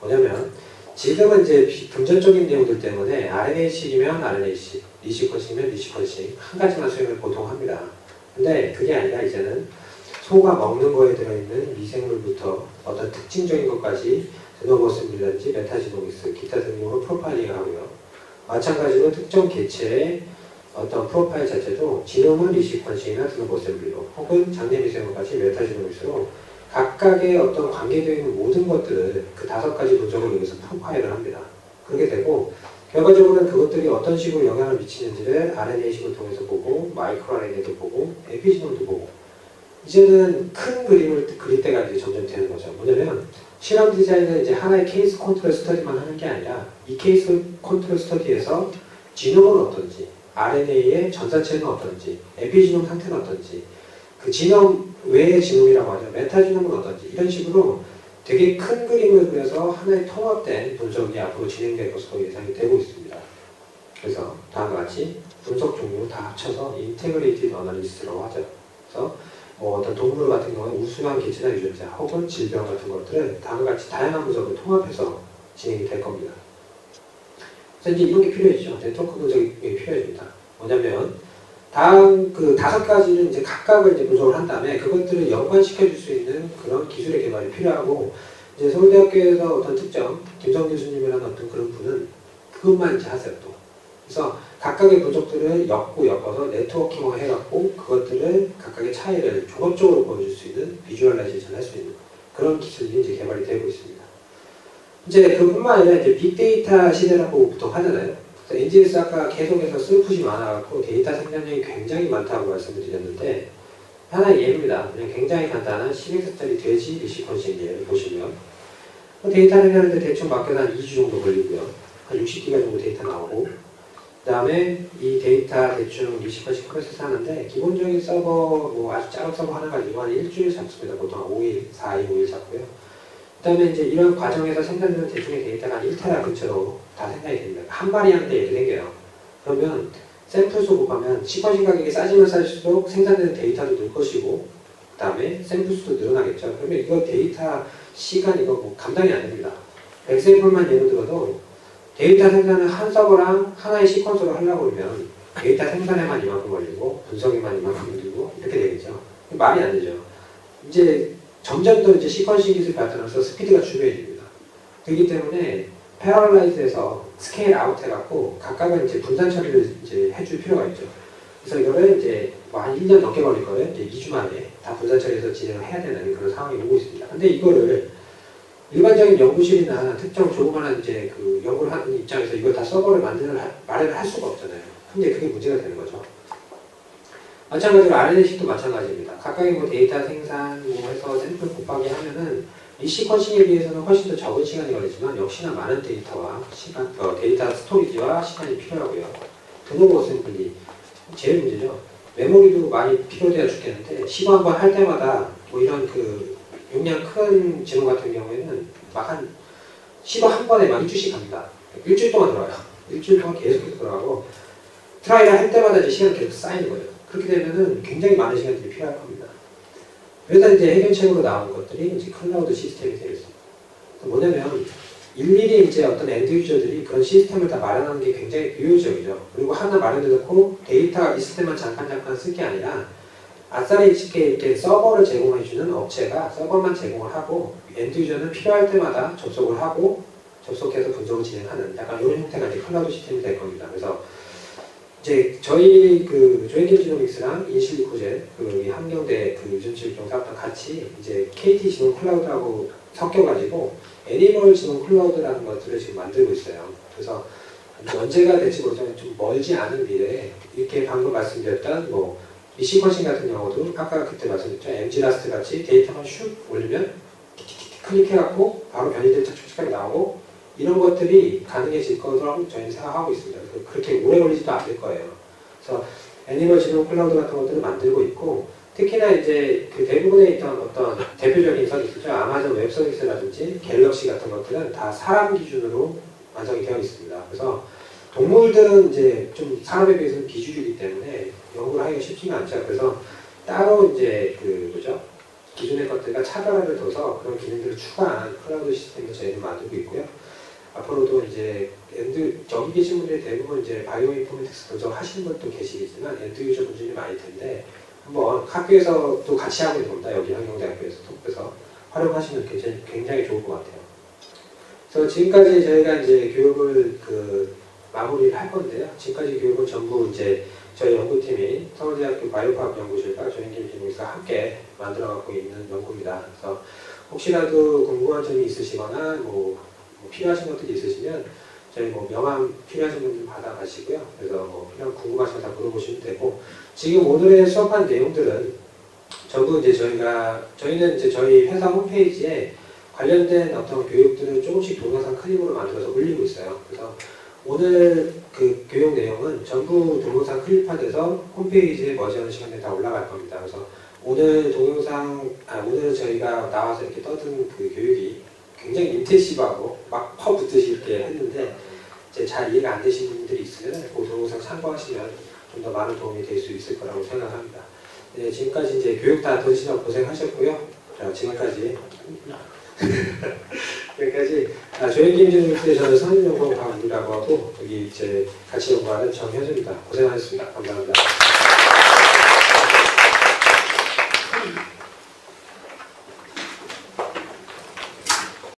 뭐냐면 지금은 이제 금전적인 내용들 때문에 RNA-식이면 RNA-식, 리시퀀싱이면 리시퀀싱 한 가지만 수행을 보통 합니다. 근데 그게 아니라 이제는 소가 먹는 거에 들어있는 미생물부터 어떤 특징적인 것까지 드노버셈블리라든지 메타지노믹스, 기타 등등으로 프로파일링을 하고요. 마찬가지로 특정 개체의 어떤 프로파일 자체도 지놈은 리시퀀싱이나 드노버셈블리로 혹은 장내 미생물까지 메타지노믹스로 각각의 어떤 관계되어 있는 모든 것들을 그 5가지 분석을 여기서 프로파일을 합니다. 그렇게 되고 결과적으로는 그것들이 어떤 식으로 영향을 미치는지를 RNA-식을 통해서 보고 마이크로 RNA도 보고 에피지놈도 보고 이제는 큰 그림을 그릴 때가 이제 점점 되는 거죠. 뭐냐면 실험 디자인은 이제 하나의 케이스 컨트롤 스터디만 하는 게 아니라 이 케이스 컨트롤 스터디에서 지놈은 어떤지, RNA의 전사체는 어떤지, 에피지놈 상태는 어떤지, 그 지놈 외의 지놈이라고 하죠. 메타지놈은 어떤지 이런 식으로 되게 큰 그림을 그려서 하나의 통합된 분석이 앞으로 진행될 것으로 예상이 되고 있습니다. 그래서 다음과 같이 분석 종류 다 합쳐서 인테그레이티드 어널리시스라고 하죠. 그래서 어떤 동물 같은 경우는 우수한 개체나 유전자 혹은 질병 같은 것들을 다음과 같이 다양한 분석을 통합해서 진행이 될 겁니다. 그래서 이제 이런 게 필요해지죠. 네트워크 분석이 필요해집니다. 뭐냐면 다음 그 5가지는 이제 각각을 이제 분석을 한 다음에 그것들을 연관시켜 줄 수 있는 그런 기술의 개발이 필요하고 이제 서울대학교에서 어떤 특정 김성 교수님이라는 어떤 그런 분은 그것만 이제 하세요 또. 그래서 각각의 분석들을 엮어서 네트워킹을 해갖고 그것들을 각각의 차이를 종합적으로 보여줄 수 있는 비주얼라이제이션을 할 수 있는 그런 기술이 이제 개발이 되고 있습니다. 이제 그뿐만 아니라 이제 빅데이터 시대라고 보통 하잖아요. 그래서 NGS 아까 계속해서 스루풋이 많아갖고 데이터 생산량이 굉장히 많다고 말씀을 드렸는데 하나의 예입니다. 그냥 굉장히 간단한 10x짜리 돼지 리시퀀싱 예를 보시면 데이터 생산하는데 대충 맡겨서 한 2주 정도 걸리고요. 한 60기가 정도 데이터 나오고 그 다음에 이 데이터 대충 리시퀀싱 프로세스 하는데 기본적인 서버 뭐 아주 작은 서버 하나 가지고 한 일주일 잡습니다. 보통 5일, 4일, 5일 잡고요. 그 다음에 이제 이런 과정에서 생산되는 대충의 데이터가 한 1테라 근처로 다 생산이 됩니다. 한 마리 하는데 이렇게 생겨요. 그러면 샘플 수 곱하면 시퀀싱 가격이 싸지면 싸질수록 생산되는 데이터도 늘 것이고 그 다음에 샘플 수도 늘어나겠죠. 그러면 이거 데이터 시간 이거 뭐 감당이 안 됩니다. 엑셀플만 예를 들어도 데이터 생산을 한 서버랑 하나의 시퀀서로 하려고 그러면 데이터 생산에만 이만큼 걸리고 분석에만 이만큼 걸리고 이렇게 되겠죠. 말이 안 되죠. 이제 점점 더 이제 시퀀싱 기술이 발전해서 스피드가 중요해집니다. 그렇기 때문에 패러라이즈에서 스케일 아웃 해갖고 각각은 이제 분산 처리를 이제 해줄 필요가 있죠. 그래서 이거를 이제 뭐 한 1년 넘게 걸릴 거를 이제 2주 만에 다 분산 처리해서 진행을 해야 되는 그런 상황이 오고 있습니다. 근데 이거를 일반적인 연구실이나 특정 조그만한 이제 그 연구를 하는 입장에서 이걸 다 서버를 마련을 할 수가 없잖아요. 근데 그게 문제가 되는 거죠. 마찬가지로 RNA-식도 마찬가지입니다. 각각의 뭐 데이터 생산 뭐 해서 샘플 곱하기 하면은 이 시퀀싱에 비해서는 훨씬 더 적은 시간이 걸리지만 역시나 많은 데이터와 데이터 스토리지와 시간이 필요하고요. 드노버 샘플이 제일 문제죠. 메모리도 많이 필요돼야 죽겠는데 시도 한번 할 때마다 뭐 이런 그 용량 큰 지문 같은 경우에는 막 한 시도 한 번에 막 2주씩 합니다. 일주일 동안 들어가요. 일주일 동안 계속 들어가고 트라이를 할 때마다 이제 시간이 계속 쌓이는 거예요. 그렇게 되면은 굉장히 많은 시간들이 필요할 겁니다. 그래서 이제 해결책으로 나온 것들이 이제 클라우드 시스템이 되겠습니다. 뭐냐면 일일이 이제 어떤 엔드 유저들이 그런 시스템을 다 마련하는 게 굉장히 비효율적이죠. 그리고 하나 마련해놓고 데이터가 있을 때만 잠깐 쓸 게 아니라 아싸리 이렇게 서버를 제공해주는 업체가 서버만 제공을 하고 엔드 유저는 필요할 때마다 접속을 하고 접속해서 분석을 진행하는 약간 이런 형태가 이제 클라우드 시스템이 될 겁니다. 그래서 이제 저희 그 조인길 지노믹스랑 인실리코젠 그 함경대 그 유전치 경사학당 같이 이제 KT 지노 클라우드하고 섞여가지고 애니멀 지노 클라우드라는 것들을 지금 만들고 있어요. 그래서 언제가 될지 모르지만 좀 멀지 않은 미래에 이렇게 방금 말씀드렸던 뭐 이 시퀀싱 같은 경우도 아까 그때 말씀드렸죠. MG라스트 같이 데이터만 슉 올리면 틱틱틱 클릭해갖고 바로 변이된 척척하게 나오고 이런 것들이 가능해질 거라고 저희는 생각하고 있습니다. 그렇게 오래 걸리지도 않을 거예요. 그래서 애니멀 지노 클라우드 같은 것들을 만들고 있고 특히나 이제 그 대부분의 있던 어떤 대표적인 서비스죠. 아마존 웹 서비스라든지 갤럭시 같은 것들은 다 사람 기준으로 완성이 되어 있습니다. 그래서 동물들은 이제 좀 사람에 비해서는 비주류이기 때문에 연구를 하기가 쉽지가 않죠. 그래서 따로 이제 그 뭐죠? 기존의 것들과 차별화를 둬서 그런 기능들을 추가한 클라우드 시스템을 저희는 만들고 있고요. 앞으로도 이제 여기 계신 분들이 대부분 이제 바이오 인포메틱스 분석 하시는 분도 계시겠지만 엔드 유저 분들이 많을 텐데 한번 학교에서 또 같이 하고 있는 겁니다. 여기 한경대학교에서 톡에서 활용하시면 굉장히 좋을 것 같아요. 그래서 지금까지 저희가 이제 교육을 마무리를 할 건데요. 지금까지 교육은 전부 이제 저희 연구팀이 서울대학교 바이오과학연구실과 조인길 지노믹스가 함께 만들어가고 있는 연구입니다. 그래서 혹시라도 궁금한 점이 있으시거나 뭐 필요하신 것들이 있으시면 저희 뭐 명함 필요하신 분들 받아가시고요. 그래서 뭐 필요한 궁금하신 거 다 물어보시면 되고 지금 오늘의 수업한 내용들은 전부 이제 저희는 이제 저희 회사 홈페이지에 관련된 어떤 교육들을 조금씩 동영상 클립으로 만들어서 올리고 있어요. 그래서 오늘 그 교육 내용은 전부 동영상 클립화돼서 홈페이지에 머지않은 시간에 다 올라갈 겁니다. 그래서 오늘 오늘 저희가 나와서 이렇게 떠든 그 교육이 굉장히 인텐시브하고 막 퍼붓듯이 이렇게 했는데 이제 잘 이해가 안 되신 분들이 있으면 그 동영상 참고하시면 좀 더 많은 도움이 될 수 있을 거라고 생각합니다. 네, 지금까지 이제 교육 다 들으시느라 고생하셨고요. 자, 지금까지 조인길 지노믹스의 저는 선임연구원 박우리라고 하고 여기 이제 같이 연구하는 정현주입니다. 고생하셨습니다. 감사합니다.